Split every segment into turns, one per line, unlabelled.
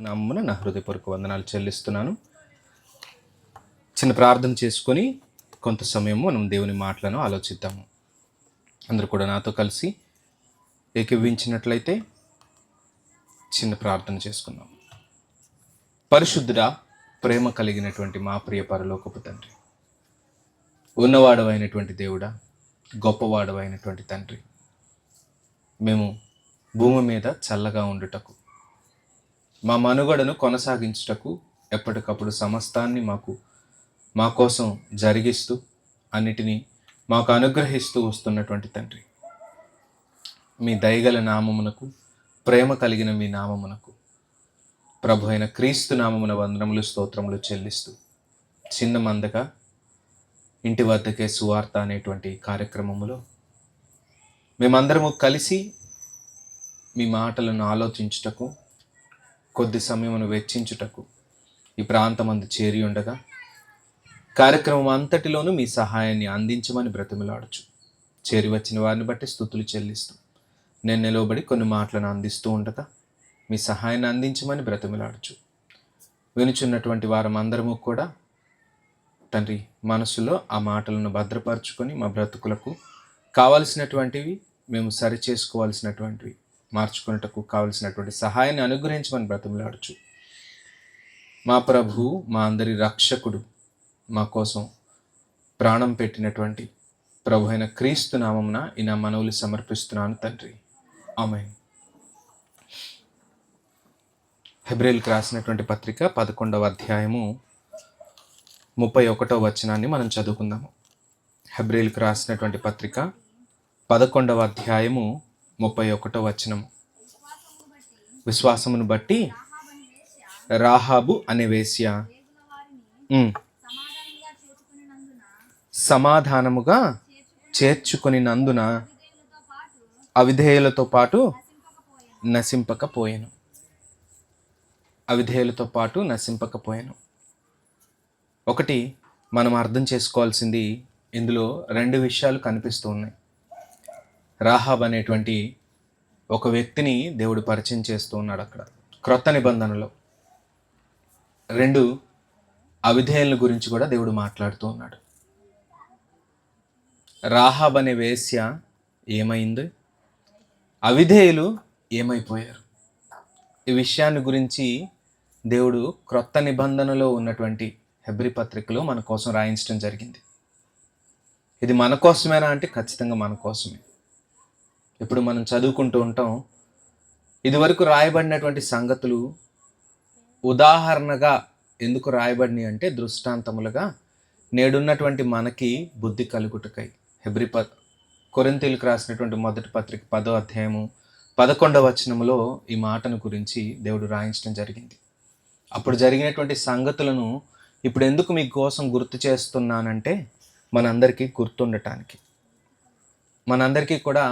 నామమున నా హృదయపూర్వక వందనాలు చెల్లిస్తున్నాను. చిన్న ప్రార్థన చేసుకొని కొంత సమయము మనం దేవుని మాటలను ఆలోచిద్దాము. అందరూ కూడా నాతో కలిసి ఏకీభవించినట్లయితే చిన్న ప్రార్థన చేసుకుందాం. పరిశుద్ధుడా, ప్రేమ కలిగినటువంటి మా ప్రియ పరలోకపు తండ్రి, ఉన్నవాడవైనటువంటి దేవుడా, గొప్పవాడవైనటువంటి తండ్రి, మేము భూమి మీద చల్లగా ఉండుటకు, మా మనుగడను కొనసాగించుటకు ఎప్పటికప్పుడు సమస్తాన్ని మా కోసం జరిగిస్తూ అన్నిటినీ మాకు అనుగ్రహిస్తూ వస్తున్నటువంటి తండ్రి, మీ దయగల నామమునకు, ప్రేమ కలిగిన మీ నామమునకు, ప్రభు అయిన క్రీస్తు నామమున వందనములు స్తోత్రములు చెల్లిస్తూ చిన్న మందగా ఇంటి వద్దకే సువార్త అనేటువంటి కార్యక్రమములో మేమందరము కలిసి మీ మాటలను ఆలోచించుటకు, కొద్ది సమయమును వెచ్చించుటకు ఈ ప్రాంతమందు చేరి ఉండగా కార్యక్రమం అంతటిలోనూ మీ సహాయాన్ని అందించమని బ్రతిమలాడచ్చు. చేరి వచ్చిన వారిని బట్టి స్తుతులు చెల్లిస్తూ నేను నిలవబడి కొన్ని మాటలను అందిస్తూ ఉండగా మీ సహాయాన్ని అందించమని బ్రతిమలాడచ్చు. వినుచున్నటువంటి వారమందరము కూడా తండ్రి మనసులో ఆ మాటలను భద్రపరచుకొని మా బ్రతుకులకు కావలసినటువంటివి మేము సరి చేసుకోవాల్సినటువంటివి మార్చుకున్నటకు కావలసినటువంటి సహాయాన్ని అనుగ్రహించమని బ్రతిమలాడచ్చు. మా ప్రభు, మా అందరి రక్షకుడు, మా కోసం ప్రాణం పెట్టినటువంటి ప్రభు అయిన క్రీస్తు నామమున ఈ నా మనవులు సమర్పిస్తున్నాను తండ్రి, ఆమేన్. హెబ్రేయులకు రాసినటువంటి పత్రిక 11వ అధ్యాయము 31వ వచనాన్ని మనం చదువుకుందాము. హెబ్రేయులకు రాసినటువంటి పత్రిక 11వ అధ్యాయము 31వ వచనము. విశ్వాసమును బట్టి రాహాబు అనే వేశ్య సమాధానముగా చేర్చుకొనినందున అవిధేయులతో పాటు నశింపకపోయెను. అవిధేయులతో పాటు నశింపకపోయెను. ఒకటి మనం అర్థం చేసుకోవాల్సింది, ఇందులో రెండు విషయాలు కనిపిస్తూ ఉన్నాయి. రాహాబ్ అనేటువంటి ఒక వ్యక్తిని దేవుడు పరిచయం చేస్తూ ఉన్నాడు అక్కడ క్రొత్త నిబంధనలో. రెండు అవిధేయుల గురించి కూడా దేవుడు మాట్లాడుతూ ఉన్నాడు. రాహాబ్ అనే వేశ్య ఏమైంది, అవిధేయులు ఏమైపోయారు, ఈ విషయాన్ని గురించి దేవుడు క్రొత్త నిబంధనలో ఉన్నటువంటి హెబ్రీ పత్రికలో మన కోసం రాయించడం జరిగింది. ఇది మన కోసమేనా అంటే ఖచ్చితంగా మన కోసమే. ఇప్పుడు మనం చదువుకుంటూ ఉంటాం, ఇదివరకు రాయబడినటువంటి సంగతులు ఉదాహరణగా ఎందుకు రాయబడినాయి అంటే దృష్టాంతములుగా నేడున్నటువంటి మనకి బుద్ధి కలుగుటకై. కొరింథీయులకు రాసినటువంటి మొదటి పత్రిక 10వ అధ్యాయము 11వ వచనములో ఈ మాటను గురించి దేవుడు రాయించడం జరిగింది. అప్పుడు జరిగినటువంటి సంగతులను ఇప్పుడు ఎందుకు మీ కోసం గుర్తు చేస్తున్నానంటే మనందరికీ గుర్తుండటానికి, మనందరికీ కూడా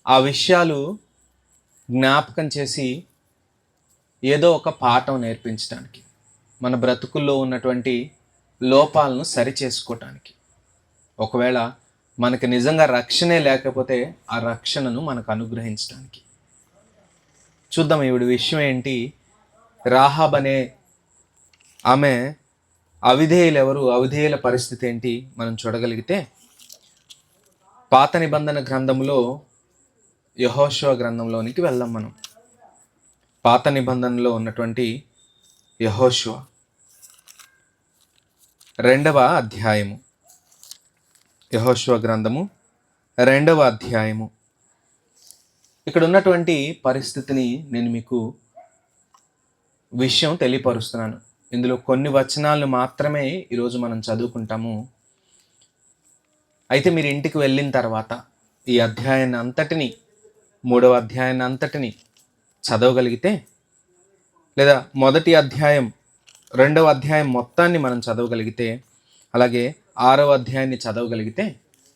ఆ విషయాలు జ్ఞాపకం చేసి ఏదో ఒక పాఠం నేర్పించడానికి, మన బ్రతుకుల్లో ఉన్నటువంటి లోపాలను సరి చేసుకోవటానికి, ఒకవేళ మనకి నిజంగా రక్షణే లేకపోతే ఆ రక్షణను మనకు అనుగ్రహించడానికి. చూద్దాం ఈవిడ విషయం ఏంటి. రాహాబ్ అనే ఆమె అవిధేయులు ఎవరు, అవిధేయుల పరిస్థితి ఏంటి మనం చూడగలిగితే, పాత నిబంధన గ్రంథంలో యెహోషువ గ్రంథంలోనికి వెళ్దాం మనం. పాత నిబంధనలో ఉన్నటువంటి యెహోషువ 2వ అధ్యాయము, యెహోషువ గ్రంథము 2వ అధ్యాయము. ఇక్కడ ఉన్నటువంటి పరిస్థితిని నేను మీకు విషయం తెలియపరుస్తున్నాను. ఇందులో కొన్ని వచనాలను మాత్రమే ఈరోజు మనం చదువుకుంటాము. అయితే మీరు ఇంటికి వెళ్ళిన తర్వాత ఈ అధ్యాయాన్ని అంతటిని, 3వ అధ్యాయాన్ని అంతటిని చదవగలిగితే, లేదా మొదటి అధ్యాయం 2వ అధ్యాయం మొత్తాన్ని మనం చదవగలిగితే, అలాగే 6వ అధ్యాయాన్ని చదవగలిగితే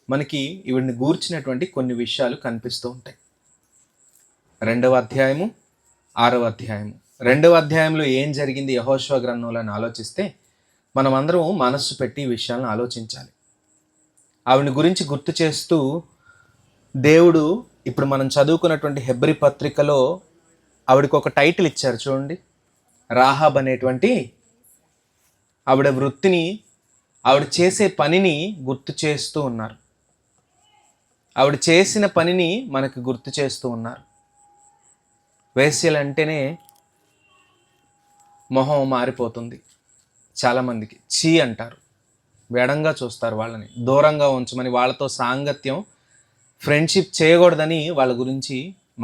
మనకి ఈవిడిని గూర్చినటువంటి కొన్ని విషయాలు కనిపిస్తూ ఉంటాయి. 2వ అధ్యాయము, 6వ అధ్యాయము. 2వ అధ్యాయంలో ఏం జరిగింది యెహోషువ గ్రంథంలో అని ఆలోచిస్తే మనం అందరం మనస్సు పెట్టి ఈ విషయాలను ఆలోచించాలి. ఆవిడ గురించి గుర్తు చేస్తూ దేవుడు ఇప్పుడు మనం చదువుకున్నటువంటి హెబ్రీ పత్రికలో ఆవిడకి ఒక టైటిల్ ఇచ్చారు చూడండి. రాహాబ్ అనేటువంటి ఆవిడ వృత్తిని, ఆవిడ చేసే పనిని గుర్తు చేస్తూ ఉన్నారు. ఆవిడ చేసిన పనిని మనకు గుర్తు చేస్తూ ఉన్నారు. వేశ్యలు అంటేనే మొహం మారిపోతుంది. చాలామందికి చీ అంటారు, వేడంగా చూస్తారు, వాళ్ళని దూరంగా ఉంచమని, వాళ్ళతో సాంగత్యం ఫ్రెండ్షిప్ చేయకూడదని వాళ్ళ గురించి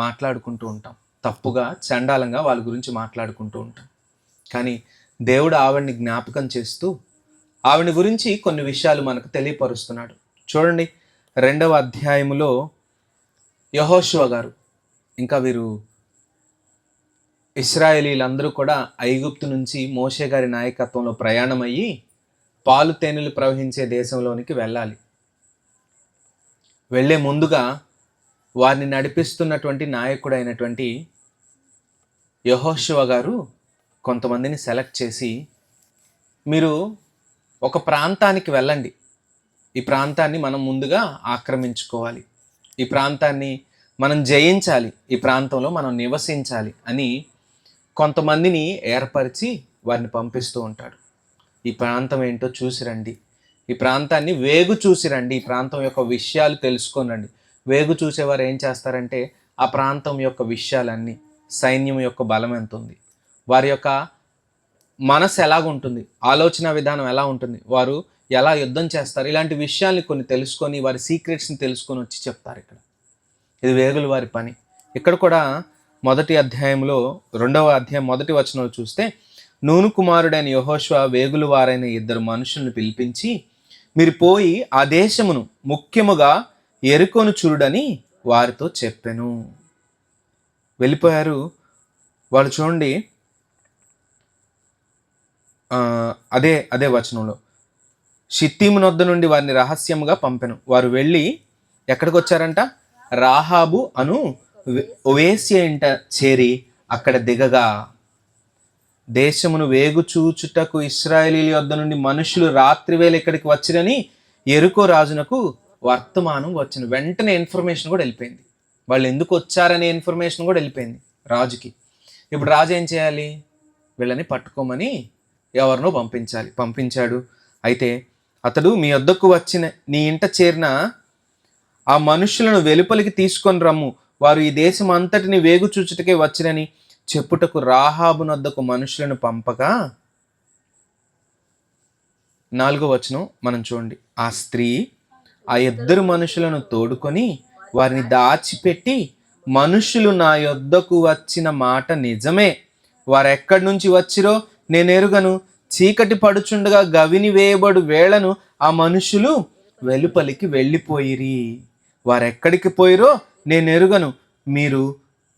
మాట్లాడుకుంటూ ఉంటాం. తప్పుగా చండాలంగా వాళ్ళ గురించి మాట్లాడుకుంటూ ఉంటాం. కానీ దేవుడు ఆవిడ్ని జ్ఞాపకం చేస్తూ ఆవిడ గురించి కొన్ని విషయాలు మనకు తెలియపరుస్తున్నాడు. చూడండి, 2వ అధ్యాయములో యెహోషువ గారు, ఇంకా వీరు ఇశ్రాయేలీలందరూ కూడా ఐగుప్తు నుంచి మోషే గారి నాయకత్వంలో ప్రయాణమయ్యి పాలు తేనెలు ప్రవహించే దేశంలోనికి వెళ్ళాలి. వెళ్ళే ముందుగా వారిని నడిపిస్తున్నటువంటి నాయకుడైనటువంటి యెహోషువ గారు కొంతమందిని సెలెక్ట్ చేసి, మీరు ఒక ప్రాంతానికి వెళ్ళండి, ఈ ప్రాంతాన్ని మనం ముందుగా ఆక్రమించుకోవాలి, ఈ ప్రాంతాన్ని మనం జయించాలి, ఈ ప్రాంతంలో మనం నివసించాలి అని కొంతమందిని ఏర్పరిచి వారిని పంపిస్తూ ఉంటాడు. ఈ ప్రాంతం ఏంటో చూసి రండి, ఈ ప్రాంతాన్ని వేగు చూసి రండి, ఈ ప్రాంతం యొక్క విషయాలు తెలుసుకొని రండి. వేగు చూసేవారు ఏం చేస్తారంటే ఆ ప్రాంతం యొక్క విషయాలన్నీ, సైన్యం యొక్క బలం ఎంత ఉంది, వారి యొక్క మనసు ఎలాగుంటుంది, ఆలోచన విధానం ఎలా ఉంటుంది, వారు ఎలా యుద్ధం చేస్తారు, ఇలాంటి విషయాల్ని కొన్ని తెలుసుకొని వారి సీక్రెట్స్ని తెలుసుకొని వచ్చి చెప్తారు. ఇది వేగుల వారి పని. ఇక్కడ కూడా 1వ అధ్యాయంలో 2వ అధ్యాయం 1వ వచనంలో చూస్తే, నూను కుమారుడైన యెహోషువ వేగుల వారైన 2 మనుషులను పిలిపించి, మీరు పోయి ఆ దేశమును ముఖ్యముగా యెరికోను చూడని వారితో చెప్పెను. వెళ్ళిపోయారు వాళ్ళు. చూడండి, అదే వచనంలో, షిత్తీము నొద్ద నుండి వారిని రహస్యముగా పంపెను. వారు వెళ్ళి ఎక్కడికి వచ్చారంట? రాహాబు అను వేశ్య ఇంట చేరి అక్కడ దిగగా, దేశమును వేగు చూచుటకు ఇశ్రాయేలీల యొద్ద నుండి మనుషులు రాత్రివేళ ఇక్కడికి వచ్చిరని యెరికో రాజునకు వర్తమానం వచ్చిన వెంటనే ఇన్ఫర్మేషన్ కూడా వెళ్ళిపోయింది. వాళ్ళు ఎందుకు వచ్చారనే ఇన్ఫర్మేషన్ కూడా వెళ్ళిపోయింది రాజుకి. ఇప్పుడు రాజు ఏం చేయాలి? వీళ్ళని పట్టుకోమని ఎవరినో పంపించాడు. అయితే అతడు, మీ వద్దకు వచ్చిన నీ ఇంట చేరిన ఆ మనుషులను వెలుపలికి తీసుకొని రమ్ము, వారు ఈ దేశం అంతటిని వేగు చూచుటకే వచ్చిరని చెప్పుటకు రాహాబు నొద్దకు మనుషులను పంపగా, 4వ వచనం మనం చూడండి, ఆ స్త్రీ ఆ 2 మనుషులను తోడుకొని వారిని దాచిపెట్టి, మనుషులు నా యొద్దకు వచ్చిన మాట నిజమే, వారెక్కడి నుంచి వచ్చిరో నేను ఎరుగను, చీకటి పడుచుండగా గవిని వేయబడు వేళను ఆ మనుషులు వెలుపలికి వెళ్ళిపోయిరి, వారెక్కడికి పోయిరో నేను ఎరుగను, మీరు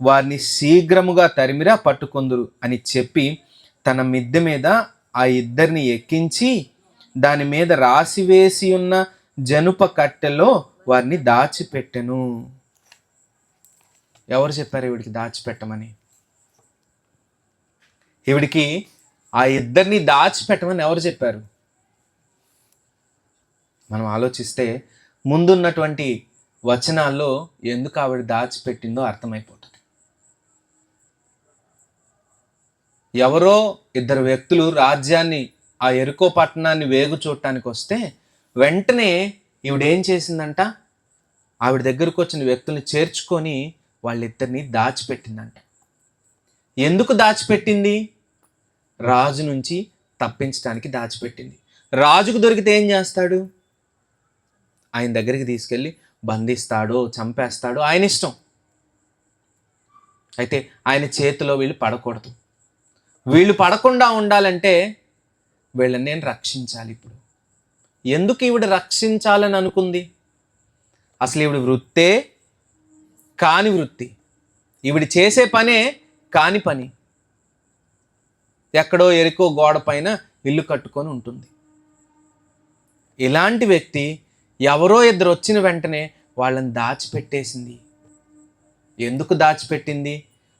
వారిని శీఘ్రముగా తరిమిరా పట్టుకొందురు అని చెప్పి తన మిద్దె మీద ఆ 2 ఎక్కించి దాని మీద రాసివేసి ఉన్న జనుప కట్టెలో వారిని దాచిపెట్టెను. ఎవరు చెప్పారు ఈవిడికి దాచిపెట్టమని? ఈవిడికి ఆ 2 దాచిపెట్టమని ఎవరు చెప్పారు? మనం ఆలోచిస్తే ముందున్నటువంటి వచనాల్లో ఎందుకు ఆవిడ దాచిపెట్టిందో అర్థమైపోతుంది. ఎవరో 2 వ్యక్తులు రాజ్యాన్ని, ఆ యెరికో పట్టణాన్ని వేగు చూడటానికి వస్తే వెంటనే ఈవిడేం చేసిందంట? ఆవిడ దగ్గరకు వచ్చిన వ్యక్తుల్ని చేర్చుకొని వాళ్ళిద్దరిని దాచిపెట్టిందంట. ఎందుకు దాచిపెట్టింది? రాజు నుంచి తప్పించడానికి దాచిపెట్టింది. రాజుకు దొరికితే ఏం చేస్తాడు? ఆయన దగ్గరికి తీసుకెళ్ళి బంధిస్తాడో చంపేస్తాడో ఆయన ఇష్టం. అయితే ఆయన చేతిలో వీళ్ళు పడకూడదు. వీళ్ళు పడకుండా ఉండాలంటే వీళ్ళని నేను రక్షించాలి. ఇప్పుడు ఎందుకు ఈవిడ రక్షించాలని అనుకుంది? అసలు ఈవిడ వృత్తే కాని వృత్తి, ఈవిడ చేసే పనే కాని పని. ఎక్కడో యెరికో గోడ పైన ఇల్లు కట్టుకొని ఉంటుంది. ఇలాంటి వ్యక్తి ఎవరో 2 వచ్చిన వెంటనే వాళ్ళని దాచిపెట్టేసింది. ఎందుకు దాచిపెట్టింది?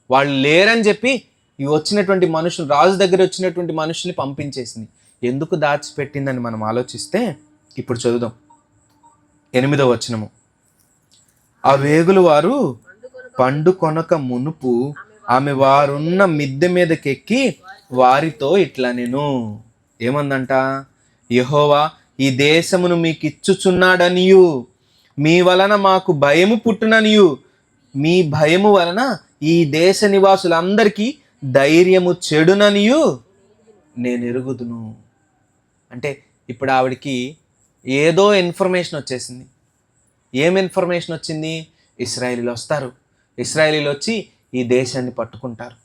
వాళ్ళు లేరని చెప్పి ఈ వచ్చినటువంటి మనుషులు, రాజు దగ్గర వచ్చినటువంటి మనుషుల్ని పంపించేసింది. ఎందుకు దాచిపెట్టిందని మనం ఆలోచిస్తే ఇప్పుడు చదువుదాం. 8వ వచనము, ఆ వేగులు వారు పండు కొనక మునుపు ఆమె వారున్న మిద్దె మీదకెక్కి వారితో ఇట్లా నేను ఏమందంట, యెహోవా ఈ దేశమును మీకు ఇచ్చుచున్నాడనియు, మీ వలన మాకు భయము పుట్టుననియు, మీ భయము వలన ఈ దేశ నివాసులందరికీ ధైర్యము చెడుననియు నేను ఎరుగుదును. అంటే ఇప్పుడు ఆవిడికి ఏదో ఇన్ఫర్మేషన్ వచ్చేసింది. ఏం ఇన్ఫర్మేషన్ వచ్చింది? ఇశ్రాయేలీలు వస్తారు, ఇశ్రాయేలీలు వచ్చి ఈ దేశాన్ని పట్టుకుంటారు.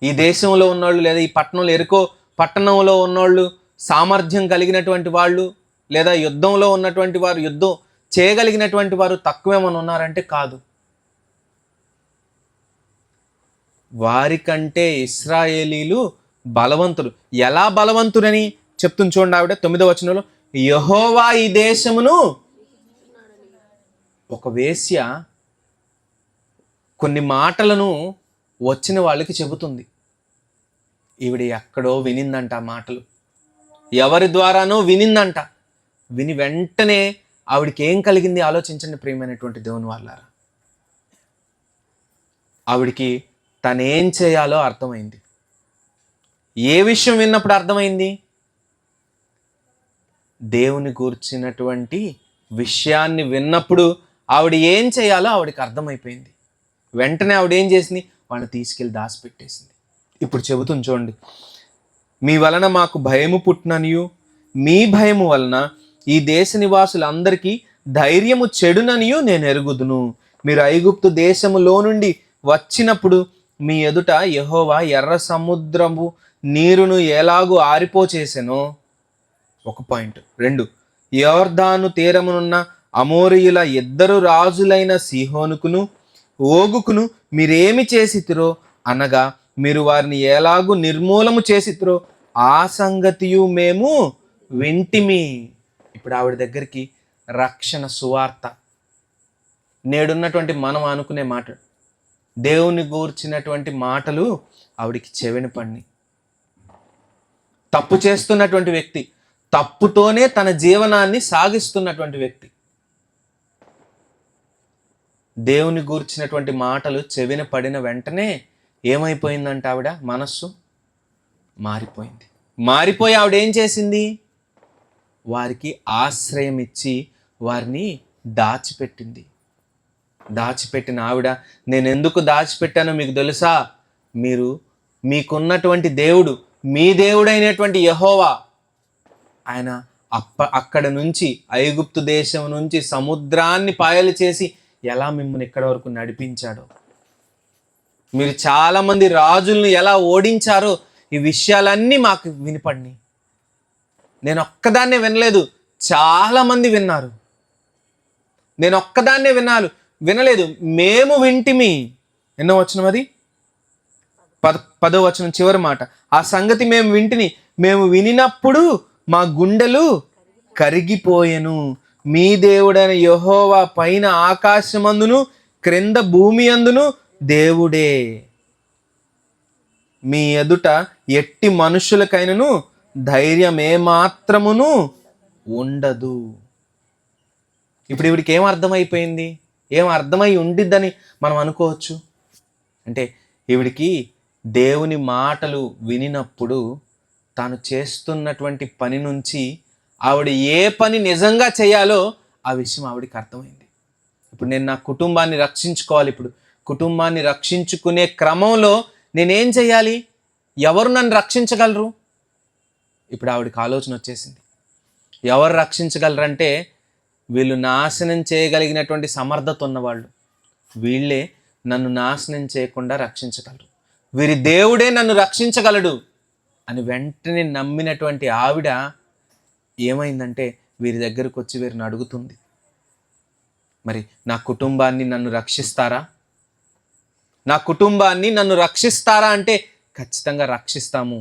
ఈ దేశంలో ఉన్నోళ్ళు లేదా ఈ పట్టణంలో ఎరుకో పట్టణంలో ఉన్నోళ్ళు సామర్థ్యం కలిగినటువంటి వాళ్ళు లేదా యుద్ధంలో ఉన్నటువంటి వారు, యుద్ధం చేయగలిగినటువంటి వారు తక్కువేమని ఉన్నారంటే కాదు. వారికంటే ఇశ్రాయేలీలు బలవంతులు. ఎలా బలవంతులని చెప్తుంది చూడండి ఆవిడ 9వ వచనంలో, యెహోవా ఈ దేశమును. ఒక వేశ్య కొన్ని మాటలను వచ్చిన వాళ్ళకి చెబుతుంది. ఈవిడ ఎక్కడో వినిందంట ఆ మాటలు, ఎవరి ద్వారానో వినిందంట. విని వెంటనే ఆవిడికి ఏం కలిగింది ఆలోచించండి ప్రియమైనటువంటి దేవుని వాళ్ళారా. ఆవిడికి తనేం చేయాలో అర్థమైంది. ఏ విషయం విన్నప్పుడు అర్థమైంది? దేవుని గూర్చినటువంటి విషయాన్ని విన్నప్పుడు ఆవిడ ఏం చేయాలో ఆవిడకి అర్థమైపోయింది. వెంటనే ఆవిడ ఏం చేసింది? వాళ్ళని తీసుకెళ్ళి దాచిపెట్టేసింది. ఇప్పుడు చెబుతుంది చూడండి, మీ వలన మాకు భయము పుట్టుననియు, మీ భయము వలన ఈ దేశ నివాసులందరికీ ధైర్యము చెడుననియు నేను ఎరుగుదును. మీరు ఐగుప్తు దేశములో నుండి వచ్చినప్పుడు మీ ఎదుట యెహోవా ఎర్ర సముద్రము నీరును ఎలాగూ ఆరిపోచేసెనో. ఒక పాయింట్. 2, యోర్దాను తీరమునున్న అమోరీయుల 2 రాజులైన సీహోనుకును ఓగుకును మీరేమి చేసితిరో అనగా మీరు వారిని ఎలాగూ నిర్మూలము చేసితిరో ఆ సంగతియు మేము వింటిమి. ఇప్పుడు ఆవిడ దగ్గరికి రక్షణ సువార్త, నేడున్నటువంటి మనం అనుకునే మాట, దేవుని గూర్చినటువంటి మాటలు ఆవిడికి చెవిన పడినాయి. తప్పు చేస్తున్నటువంటి వ్యక్తి, తప్పుతోనే తన జీవనాన్ని సాగిస్తున్నటువంటి వ్యక్తి, దేవుని గూర్చినటువంటి మాటలు చెవిన పడిన వెంటనే ఏమైపోయిందంట? ఆవిడ మనస్సు మారిపోయింది. మారిపోయి ఆవిడ ఏం చేసింది? వారికి ఆశ్రయం ఇచ్చి వారిని దాచిపెట్టింది. దాచిపెట్టిన ఆవిడ, నేను ఎందుకు దాచిపెట్టానో మీకు తెలుసా? మీకున్నటువంటి దేవుడు, మీ దేవుడైనటువంటి యెహోవా, ఆయన అక్కడ నుంచి ఐగుప్తు దేశం నుంచి సముద్రాన్ని పాయలు చేసి ఎలా మిమ్మల్ని ఇక్కడ వరకు నడిపించాడో, మీరు చాలామంది రాజులను ఎలా ఓడించారో, ఈ విషయాలన్నీ మాకు వినపడినాయి. నేను ఒక్కదాన్నే వినలేదు, చాలామంది విన్నారు. నేను ఒక్కదాన్నే వినలేదు, మేము వింటిమి. ఎన్నో వచనం అది? 10వ వచనం చివరి మాట. ఆ సంగతి మేము వింటిని, మేము వినినప్పుడు మా గుండెలు కరిగిపోయెను. మీ దేవుడైన యెహోవా పైన ఆకాశమందును క్రింద భూమి అందును దేవుడే. మీ ఎదుట ఎట్టి మనుషులకైనను ధైర్యం ఏమాత్రమును ఉండదు. ఇప్పుడు ఇవిడికి ఏం అర్థమైపోయింది? ఏం అర్థమై ఉండిద్దని మనం అనుకోవచ్చు అంటే, ఈవిడికి దేవుని మాటలు వినినప్పుడు తాను చేస్తున్నటువంటి పని నుంచి ఆవిడ ఏ పని నిజంగా చేయాలో ఆ విషయం ఆవిడికి అర్థమైంది. ఇప్పుడు నేను నా కుటుంబాన్ని రక్షించుకోవాలి. ఇప్పుడు కుటుంబాన్ని రక్షించుకునే క్రమంలో నేనేం చేయాలి? ఎవరు నన్ను రక్షించగలరు? ఇప్పుడు ఆవిడకి ఆలోచన వచ్చేసింది. ఎవరు రక్షించగలరంటే, వీళ్ళు నాశనం చేయగలిగినటువంటి సమర్థత ఉన్నవాళ్ళు, వీళ్ళే నన్ను నాశనం చేయకుండా రక్షించగలరు, వీరి దేవుడే నన్ను రక్షించగలడు అని వెంటనే నమ్మినటువంటి ఆవిడ ఏమైందంటే, వీరి దగ్గరకు వచ్చి వీరిని అడుగుతుంది, మరి నా కుటుంబాన్ని నన్ను రక్షిస్తారా? నా కుటుంబాన్ని నన్ను రక్షిస్తారా అంటే, ఖచ్చితంగా రక్షిస్తాము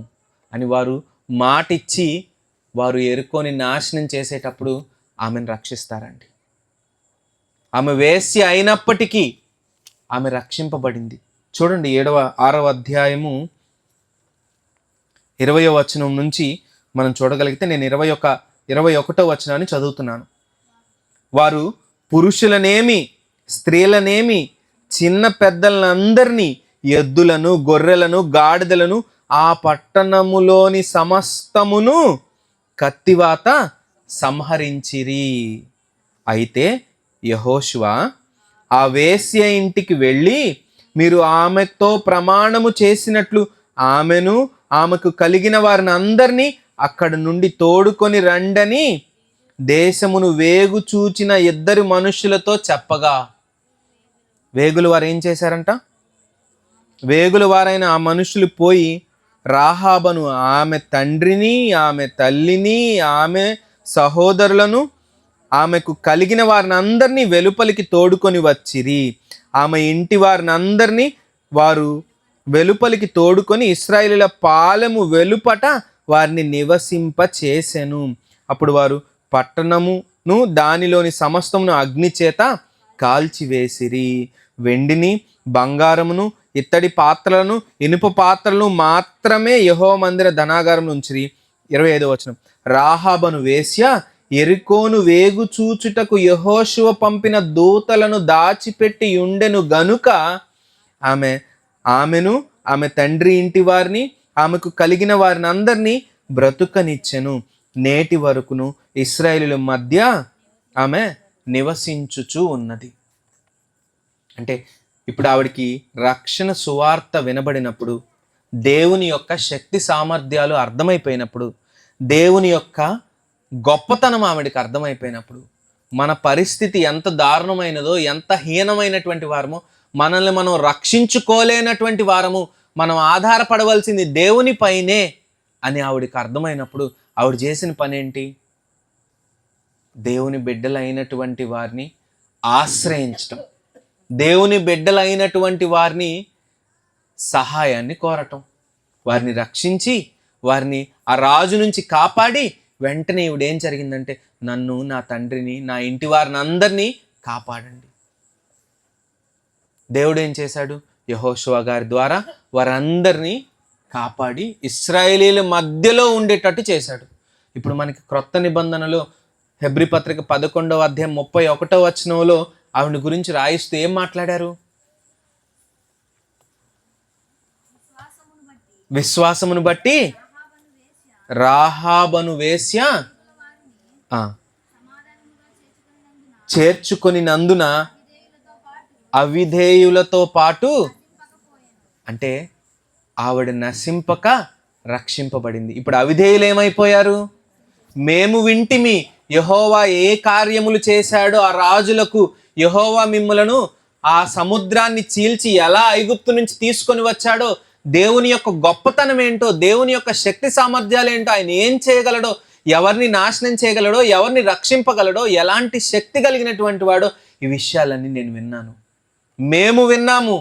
అని వారు మాటిచ్చి వారు ఎరుకొని నాశనం చేసేటప్పుడు ఆమెను రక్షిస్తారండి. ఆమె వేశ్య అయినప్పటికీ ఆమె రక్షింపబడింది. చూడండి 6వ అధ్యాయము 20వ వచనం నుంచి మనం చూడగలిగితే, నేను 21వ వచనాన్ని చదువుతున్నాను. వారు పురుషులనేమి స్త్రీలనేమి చిన్న పెద్దలందరినీ ఎద్దులను, గొర్రెలను, గాడిదలను, ఆ పట్టణములోని సమస్తమును కత్తివాత సంహరించిరి. అయితే యెహోషువ ఆ వేశ్య ఇంటికి వెళ్ళి, మీరు ఆమెతో ప్రమాణము చేసినట్లు ఆమెను, ఆమెకు కలిగిన వారిని అందరినీ అక్కడి నుండి తోడుకొని రండని దేశమును వేగు చూచిన 2 మనుషులతో చెప్పగా, వేగులు వారు ఏం చేశారంట? వేగుల వారైన ఆ మనుషులు పోయి రాహాబను, ఆమె తండ్రిని, ఆమె తల్లిని, ఆమె సహోదరులను, ఆమెకు కలిగిన వారిని అందరినీ వెలుపలికి తోడుకొని వచ్చిరి. ఆమె ఇంటి వారిని అందరినీ వారు వెలుపలికి తోడుకొని ఇశ్రాయేలీయుల పాలెము వెలుపట వారిని నివసింప చేసెను. అప్పుడు వారు పట్టణమును దానిలోని సమస్తమును అగ్ని చేత కాల్చివేసిరి. వెండిని, బంగారమును, ఇత్తడి పాత్రలను, ఇనుప పాత్రలను మాత్రమే యెహోవా మందిర ధనాగారంలో ఉంచిరి. 25వ వచనం. రాహాబను వేశ్య యెరికోను వేగు చూచుటకు యెహోషువ పంపిన దూతలను దాచిపెట్టి ఉండెను గనుక ఆమెను, ఆమె తండ్రి ఇంటి వారిని, ఆమెకు కలిగిన వారిని అందరినీ బ్రతుకనిచ్చెను. నేటి వరకును ఇశ్రాయేలీయుల మధ్య ఆమె నివసించుచూ ఉన్నది. అంటే ఇప్పుడు ఆవిడికి రక్షణ సువార్త వినబడినప్పుడు, దేవుని యొక్క శక్తి సామర్థ్యాలు అర్థమైపోయినప్పుడు, దేవుని యొక్క గొప్పతనం ఆవిడికి అర్థమైపోయినప్పుడు, మన పరిస్థితి ఎంత దారుణమైనదో, ఎంత హీనమైనటువంటి వారమో, మనల్ని మనం రక్షించుకోలేనటువంటి వారము, మనం ఆధారపడవలసింది దేవుని పైనే అని ఆవిడికి అర్థమైనప్పుడు ఆవిడ చేసిన పని ఏంటి? దేవుని బిడ్డలైనటువంటి వారిని ఆశ్రయించటం, దేవుని బిడ్డలైనటువంటి వారిని సహాయాన్ని కోరటం, వారిని రక్షించి వారిని ఆ రాజు నుంచి కాపాడి, వెంటనే ఇవిడేం జరిగిందంటే, నన్ను, నా తండ్రిని, నా ఇంటి వారిని అందరినీ కాపాడండి. దేవుడు ఏం చేశాడు? యెహోషువ గారి ద్వారా వారందరినీ కాపాడి ఇశ్రాయేలీల మధ్యలో ఉండేటట్టు చేశాడు. ఇప్పుడు మనకి క్రొత్త నిబంధనలో హెబ్రీ పత్రిక 11వ అధ్యాయం 31వ వచనంలో ఆవిడ గురించి రాయిస్తూ ఏం మాట్లాడారు? విశ్వాసమును బట్టి రాహాబను వేశ్య చేర్చుకొని నందున అవిధేయులతో పాటు, అంటే ఆవిడ నశింపక రక్షింపబడింది. ఇప్పుడు అవిధేయులు ఏమైపోయారు? మేము వింటిమి యెహోవా ఏ కార్యములు చేశాడో ఆ రాజులకు, యెహోవా మిమ్ములను ఆ సముద్రాన్ని చీల్చి ఎలా ఐగుప్తు నుంచి తీసుకొని వచ్చాడో, దేవుని యొక్క గొప్పతనం ఏంటో, దేవుని యొక్క శక్తి సామర్థ్యాలు ఏంటో, ఆయన ఏం చేయగలడో, ఎవరిని నాశనం చేయగలడో, ఎవరిని రక్షింపగలడో, ఎలాంటి శక్తి కలిగినటువంటి వాడో, ఈ విషయాలన్నీ నేను విన్నాను, మేము విన్నాము.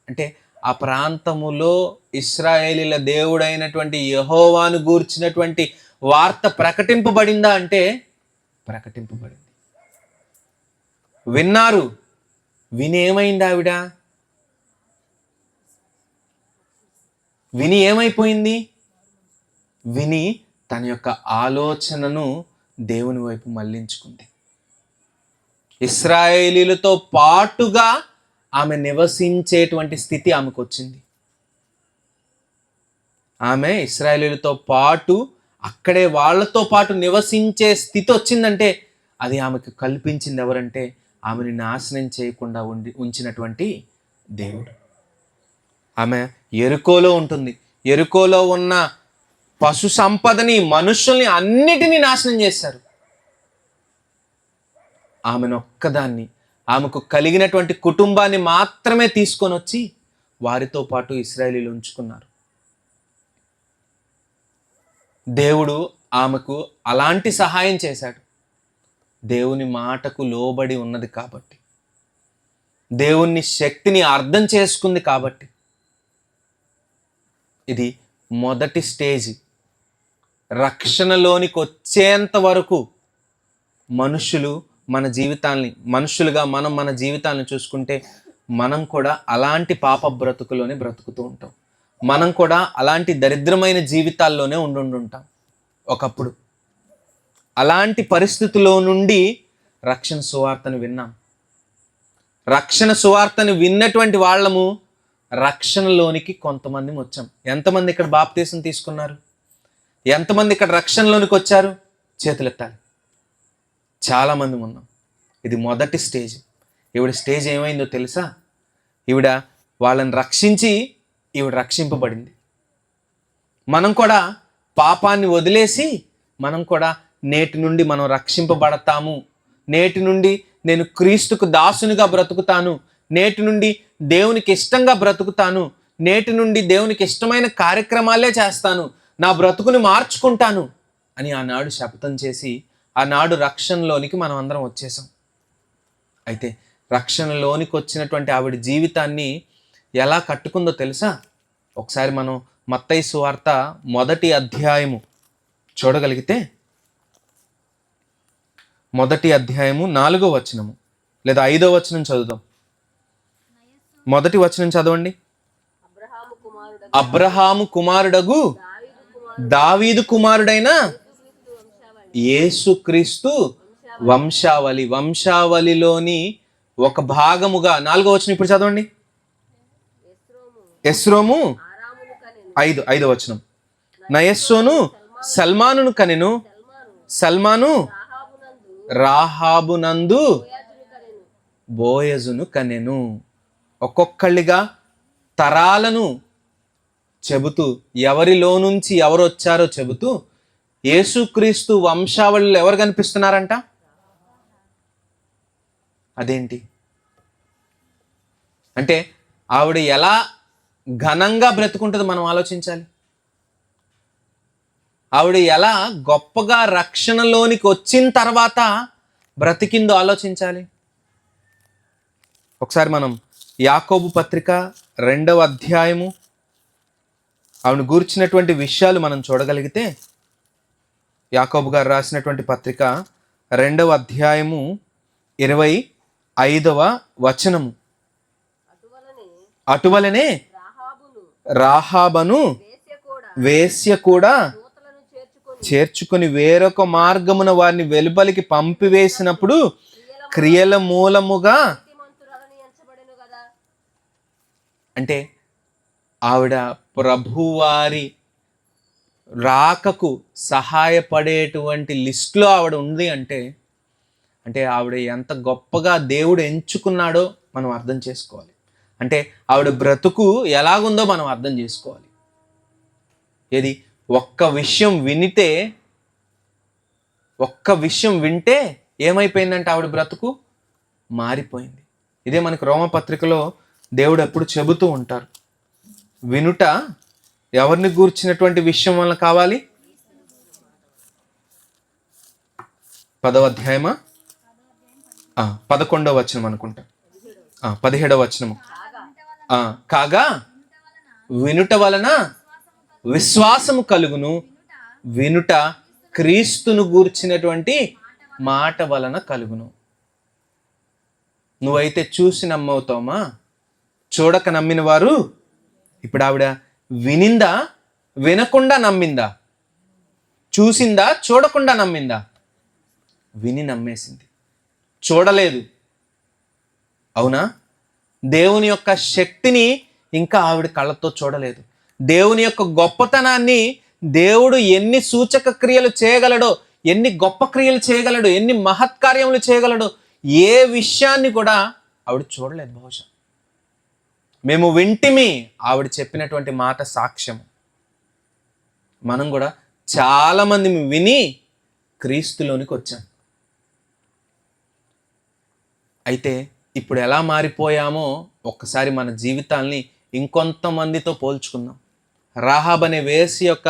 అంటే ఆ ప్రాంతములో ఇశ్రాయేలీల దేవుడైనటువంటి యెహోవాను గూర్చినటువంటి వార్త ప్రకటింపబడిందా అంటే ప్రకటింపబడింది. విన్నారు. విని ఏమైంది ఆవిడ? విని ఏమైపోయింది? విని తన యొక్క ఆలోచనను దేవుని వైపు మళ్లించుకుంది. ఇశ్రాయేలీలతో పాటుగా ఆమె నివసించేటువంటి స్థితి ఆమెకు వచ్చింది. ఆమె ఇశ్రాయేలీలతో పాటు అక్కడే వాళ్ళతో పాటు నివసించే స్థితి వచ్చిందంటే అది ఆమెకు కల్పించింది ఎవరంటే, ఆమెని నాశనం చేయకుండా ఉంచినటువంటి దేవుడు. ఆమె యెరికోలో ఉంటుంది. యెరికోలో ఉన్న పశు సంపదని, మనుషుల్ని అన్నిటినీ నాశనం చేశారు. ఆమెను ఒక్కదాన్ని, ఆమెకు కలిగినటువంటి కుటుంబాన్ని మాత్రమే తీసుకొని వచ్చి వారితో పాటు ఇశ్రాయేలీలు ఉంచుకున్నారు. దేవుడు ఆమెకు అలాంటి సహాయం చేశాడు. దేవుని మాటకు లోబడి ఉన్నది కాబట్టి, దేవుని శక్తిని అర్థం చేసుకుంది కాబట్టి. ఇది మొదటి స్టేజ్. రక్షణలోనికి వచ్చేంత వరకు మనుషులు మన జీవితాల్ని, మనుషులుగా మనం మన జీవితాలను చూసుకుంటే మనం కూడా అలాంటి పాప బ్రతుకులోనే బ్రతుకుతూ ఉంటాం. మనం కూడా అలాంటి దరిద్రమైన జీవితాల్లోనే ఉండుంటాం. ఒకప్పుడు అలాంటి పరిస్థితుల్లో నుండి రక్షణ సువార్తను విన్నాం. రక్షణ సువార్తను విన్నటువంటి వాళ్ళము రక్షణలోనికి కొంతమంది వచ్చాం. ఎంతమంది ఇక్కడ బాప్తీసం తీసుకున్నారు? ఎంతమంది ఇక్కడ రక్షణలోనికి వచ్చారు? చేతులెత్తాలి. చాలామంది ఉన్నాం. ఇది మొదటి స్టేజ్. ఈవిడ స్టేజ్ ఏమైందో తెలుసా? ఈవిడ వాళ్ళని రక్షించి ఈవిడ రక్షింపబడింది. మనం కూడా పాపాన్ని వదిలేసి మనం కూడా నేటి నుండి మనం రక్షింపబడతాము. నేటి నుండి నేను క్రీస్తుకు దాసునిగా బ్రతుకుతాను. నేటి నుండి దేవునికి ఇష్టంగా బ్రతుకుతాను. నేటి నుండి దేవునికి ఇష్టమైన కార్యక్రమాలే చేస్తాను. నా బ్రతుకుని మార్చుకుంటాను అని ఆనాడు శపథం చేసి ఆనాడు రక్షణలోనికి మనం అందరం వచ్చేసాం. అయితే రక్షణలోనికి వచ్చినటువంటి ఆవిడ జీవితాన్ని ఎలా కట్టుకుందో తెలుసా? ఒకసారి మనం మత్తయి సువార్త 1వ అధ్యాయము చూడగలిగితే 1వ అధ్యాయము 4వ వచనము లేదా 5వ వచనం చదువుదాం. 1వ వచనం చదవండి. అబ్రహాము కుమారుడగు దావీదు కుమారుడైన యేసుక్రీస్తు వంశావళి. వంశావళిలోని ఒక భాగముగా 4వ వచనం ఇప్పుడు చదవండి. ఎస్రోము 5వ వచనం. నయస్సోను సల్మానును కనెను. సల్మాను రాహాబునందు బోయజును కనెను. ఒక్కొక్కళ్ళిగా తరాలను చెబుతూ ఎవరిలో నుంచి ఎవరు వచ్చారో చెబుతూ యేసుక్రీస్తు వంశావళిలో ఎవరు కనిపిస్తున్నారంట? అదేంటి అంటే ఆవిడ ఎలా ఘనంగా బ్రతుకుంటుందో మనం ఆలోచించాలి. ఆవిడ ఎలా గొప్పగా రక్షణలోనికి వచ్చిన తర్వాత బ్రతికిందో ఆలోచించాలి. ఒకసారి మనం యాకోబు పత్రిక 2వ అధ్యాయము ఆవిడ గూర్చినటువంటి విషయాలు మనం చూడగలిగితే యాకోబు గారు రాసినటువంటి పత్రిక 2వ అధ్యాయము 25వ వచనము. అటువలనే రాహాబను వేశ్య కూడా చేర్చుకొని వేరొక మార్గమున వారిని వెలుపలికి పంపివేసినప్పుడు క్రియల మూలముగా అంటే ఆవిడ ప్రభువారి రాకకు సహాయపడేటువంటి లిస్టులో ఆవిడ ఉంది అంటే ఆవిడ ఎంత గొప్పగా దేవుడు ఎంచుకున్నాడో మనం అర్థం చేసుకోవాలి. అంటే ఆవిడ బ్రతుకు ఎలాగుందో మనం అర్థం చేసుకోవాలి. ఏది ఒక్క విషయం వింటే ఏమైపోయిందంటే ఆవిడ బ్రతుకు మారిపోయింది. ఇదే మనకు రోమపత్రికలో దేవుడు ఎప్పుడు చెబుతూ ఉంటారు. వినుట ఎవరిని గూర్చినటువంటి విషయం వల్ల కావాలి? 10వ అధ్యాయమా 11వ వచనం అనుకుంటా. 17వ వచనము. కాగా వినుట వలన విశ్వాసము కలుగును. వినుట క్రీస్తును గూర్చినటువంటి మాట వలన కలుగును. నువ్వైతే చూసి నమ్మవుతామా? చూడక నమ్మిన వారు. ఇప్పుడు ఆవిడ వినిందా? వినకుండా నమ్మిందా? చూసిందా? చూడకుండా నమ్మిందా? విని నమ్మేసింది. చూడలేదు. అవునా? దేవుని యొక్క శక్తిని ఇంకా ఆవిడ కళ్ళతో చూడలేదు. దేవుని యొక్క గొప్పతనాన్ని, దేవుడు ఎన్ని సూచక క్రియలు చేయగలడో, ఎన్ని గొప్ప క్రియలు చేయగలడు, ఎన్ని మహత్కార్యములు చేయగలడో ఏ విషయాన్ని కూడా ఆవిడ చూడలేదు. బహుశా మేము వింటిమి ఆవిడ చెప్పినటువంటి మాట సాక్ష్యం. మనం కూడా చాలామంది విని క్రీస్తులోనికి వచ్చాం. అయితే ఇప్పుడు ఎలా మారిపోయామో ఒక్కసారి మన జీవితాల్ని ఇంకొంతమందితో పోల్చుకుందాం. రాహాబ్ అనే వేశ్య యొక్క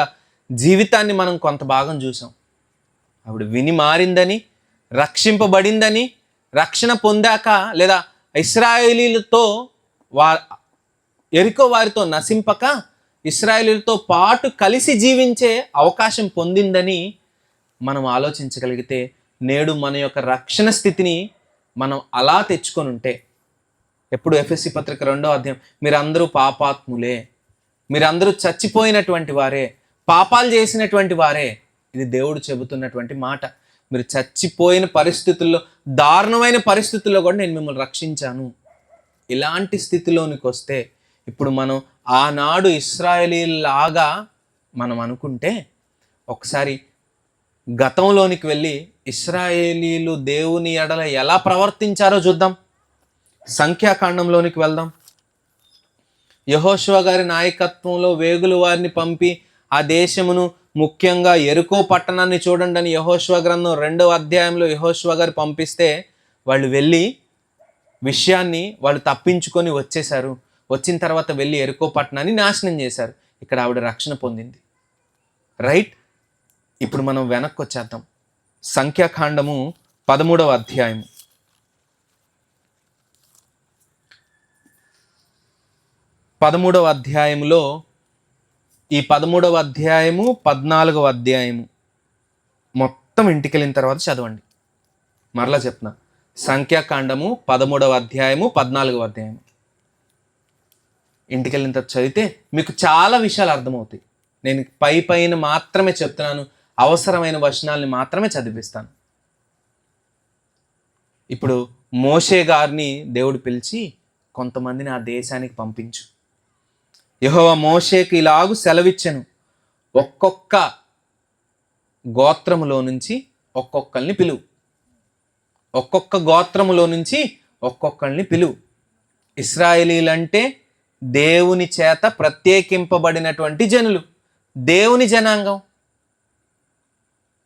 జీవితాన్ని మనం కొంత భాగం చూసాం. ఆవిడ విని మారిందని, రక్షింపబడిందని, రక్షణ పొందాక లేదా ఇశ్రాయేలీలతో ఎరికో వారితో నశింపక ఇశ్రాయేలీలతో పాటు కలిసి జీవించే అవకాశం పొందిందని మనం ఆలోచించగలిగితే, నేడు మన యొక్క రక్షణ స్థితిని మనం అలా తెచ్చుకొని ఉంటే, ఎప్పుడు ఎఫెసీ పత్రిక 2వ అధ్యాయం, మీరందరూ పాపాత్ములే, మీరందరూ చచ్చిపోయినటువంటి వారే, పాపాలు చేసినటువంటి వారే. ఇది దేవుడు చెబుతున్నటువంటి మాట. మీరు చచ్చిపోయిన పరిస్థితుల్లో, దారుణమైన పరిస్థితుల్లో కూడా నేను మిమ్మల్ని రక్షించాను. ఇలాంటి స్థితిలోనికి వస్తే ఇప్పుడు మనం ఆనాడు ఇశ్రాయేలీలాగా మనం అనుకుంటే ఒకసారి గతంలోనికి వెళ్ళి ఇశ్రాయేలీలు దేవుని ఎడల ఎలా ప్రవర్తించారో చూద్దాం. సంఖ్యాకాండంలోనికి వెళ్దాం. యెహోషువ గారి నాయకత్వంలో వేగులు వారిని పంపి ఆ దేశమును, ముఖ్యంగా యెరికో పట్టణాన్ని చూడండి అని యెహోషువ గ్రంథం 2వ అధ్యాయంలో యెహోషువ గారు పంపిస్తే వాళ్ళు వెళ్ళి విషయాన్ని వాళ్ళు తప్పించుకొని వచ్చేశారు. వచ్చిన తర్వాత వెళ్ళి యెరికో పట్టణాన్ని నాశనం చేశారు. ఇక్కడ ఆవిడ రక్షణ పొందింది. రైట్. ఇప్పుడు మనం వెనక్కి వచ్చేద్దాం. సంఖ్యాకాండము 13వ అధ్యాయము. 13వ అధ్యాయంలో ఈ 13వ అధ్యాయము 14వ అధ్యాయము మొత్తం ఇంటికి వెళ్ళిన తర్వాత చదవండి. మరలా చెప్తున్నా, సంఖ్యాకాండము 13వ అధ్యాయము 14వ అధ్యాయము ఇంటికి వెళ్ళిన తర్వాత చదివితే మీకు చాలా విషయాలు అర్థమవుతాయి. నేను పైన మాత్రమే చెప్తున్నాను, అవసరమైన వచనాల్ని మాత్రమే చదివిస్తాను. ఇప్పుడు మోషే గారిని దేవుడు పిలిచి కొంతమందిని ఆ దేశానికి పంపించు. యెహోవా మోషేకి ఇలాగు సెలవిచ్చెను, ఒక్కొక్క గోత్రములో నుంచి ఒక్కొక్కరిని పిలువు. ఒక్కొక్క గోత్రములో నుంచి ఒక్కొక్కరిని పిలువు. ఇశ్రాయేలీలంటే దేవుని చేత ప్రత్యేకింపబడినటువంటి జనులు, దేవుని జనాంగం.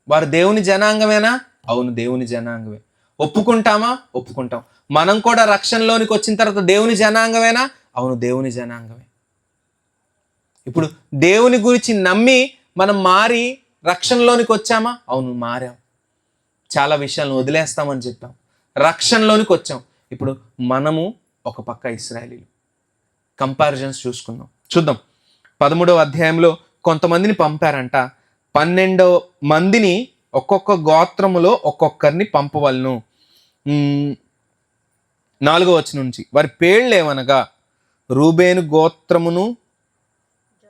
వారు దేవుని జనాంగమేనా? అవును, దేవుని జనాంగమే. ఒప్పుకుంటామా? ఒప్పుకుంటాం. మనం కూడా రక్షణలోనికి వచ్చిన తర్వాత దేవుని జనాంగమేనా? అవును, దేవుని జనాంగమే. ఇప్పుడు దేవుని గురించి నమ్మి మనం మారి రక్షణలోనికి వచ్చామా? అవును, మారాం. చాలా విషయాలను వదిలేస్తామని చెప్పాం, రక్షణలోనికి వచ్చాం. ఇప్పుడు మనము ఒక పక్క ఇశ్రాయేలీలు. కంపారిజన్స్ చూద్దాం. 13వ అధ్యాయంలో కొంతమందిని పంపారంట. 12 మందిని ఒక్కొక్క గోత్రములో ఒక్కొక్కరిని పంపవలను. 4వ వచనం నుంచి వారి పేర్లు ఏమనగా, రూబేను గోత్రమును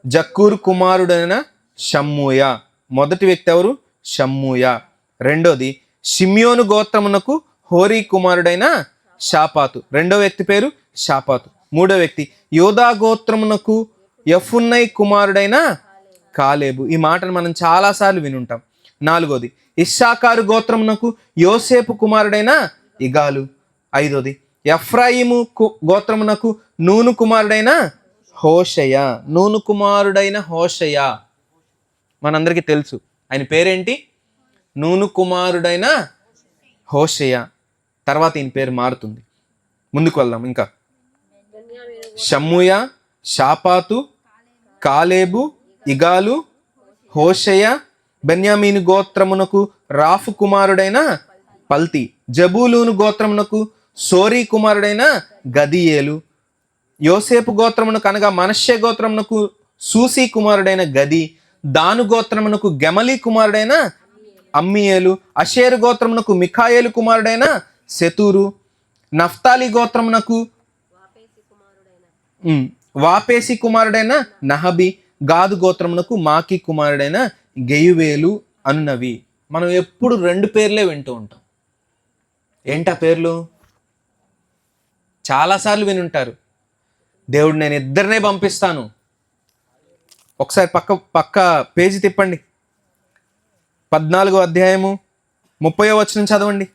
జక్కూరు కుమారుడైన షమ్మూయ. మొదటి వ్యక్తి ఎవరు? షమ్మూయ. రెండోది షిమ్యోను గోత్రమునకు హోరీ కుమారుడైన షాపాతు. రెండో వ్యక్తి పేరు షాపాతు. మూడో వ్యక్తి యోదా గోత్రమునకు యెఫున్నై కుమారుడైన కాలేబు. ఈ మాటను మనం చాలాసార్లు వినుంటాం. నాలుగోది ఇశ్శాకారు గోత్రమునకు యోసేపు కుమారుడైన ఇగాలు. ఐదోది ఎఫ్రాయిము గోత్రమునకు నూను కుమారుడైన హోషయ. నూను కుమారుడైన హోషయ మనందరికీ తెలుసు. ఆయన పేరేంటి? నూను కుమారుడైన హోషయ. తర్వాత ఈయన పేరు మారుతుంది. ముందుకు వెళ్దాం. ఇంకా షమ్మూయ, షాపాతు, కాలేబు, ఇగాలు, హోషయ. బెన్యామీను గోత్రమునకు రాఫు కుమారుడైన పల్తి. జబూలూను గోత్రమునకు సోరీ కుమారుడైన గదియేలు. యోసేపు గోత్రమునకు అనగా మనష్షే గోత్రమునకు సూసి కుమారుడైన గది. దాను గోత్రమునకు గెమలి కుమారుడైన అమ్మియేలు. అషేరు గోత్రమునకు మిఖాయేలు కుమారుడైన సెతూరు. నఫ్తాలి గోత్రమునకు వాపేసి కుమారుడైన నహబి. గాదు గోత్రమునకు మాకి కుమారుడైన గెయువేలు అన్నవి. మనం ఎప్పుడు 2 పేర్లే వింటూ ఉంటాం. ఏంటా పేర్లు? చాలాసార్లు వినుంటారు. దేవుడు నేను 2 పంపిస్తాను. ఒకసారి పక్క పేజీ తిప్పండి. 14వ అధ్యాయము 30వ వచనం చదవండి.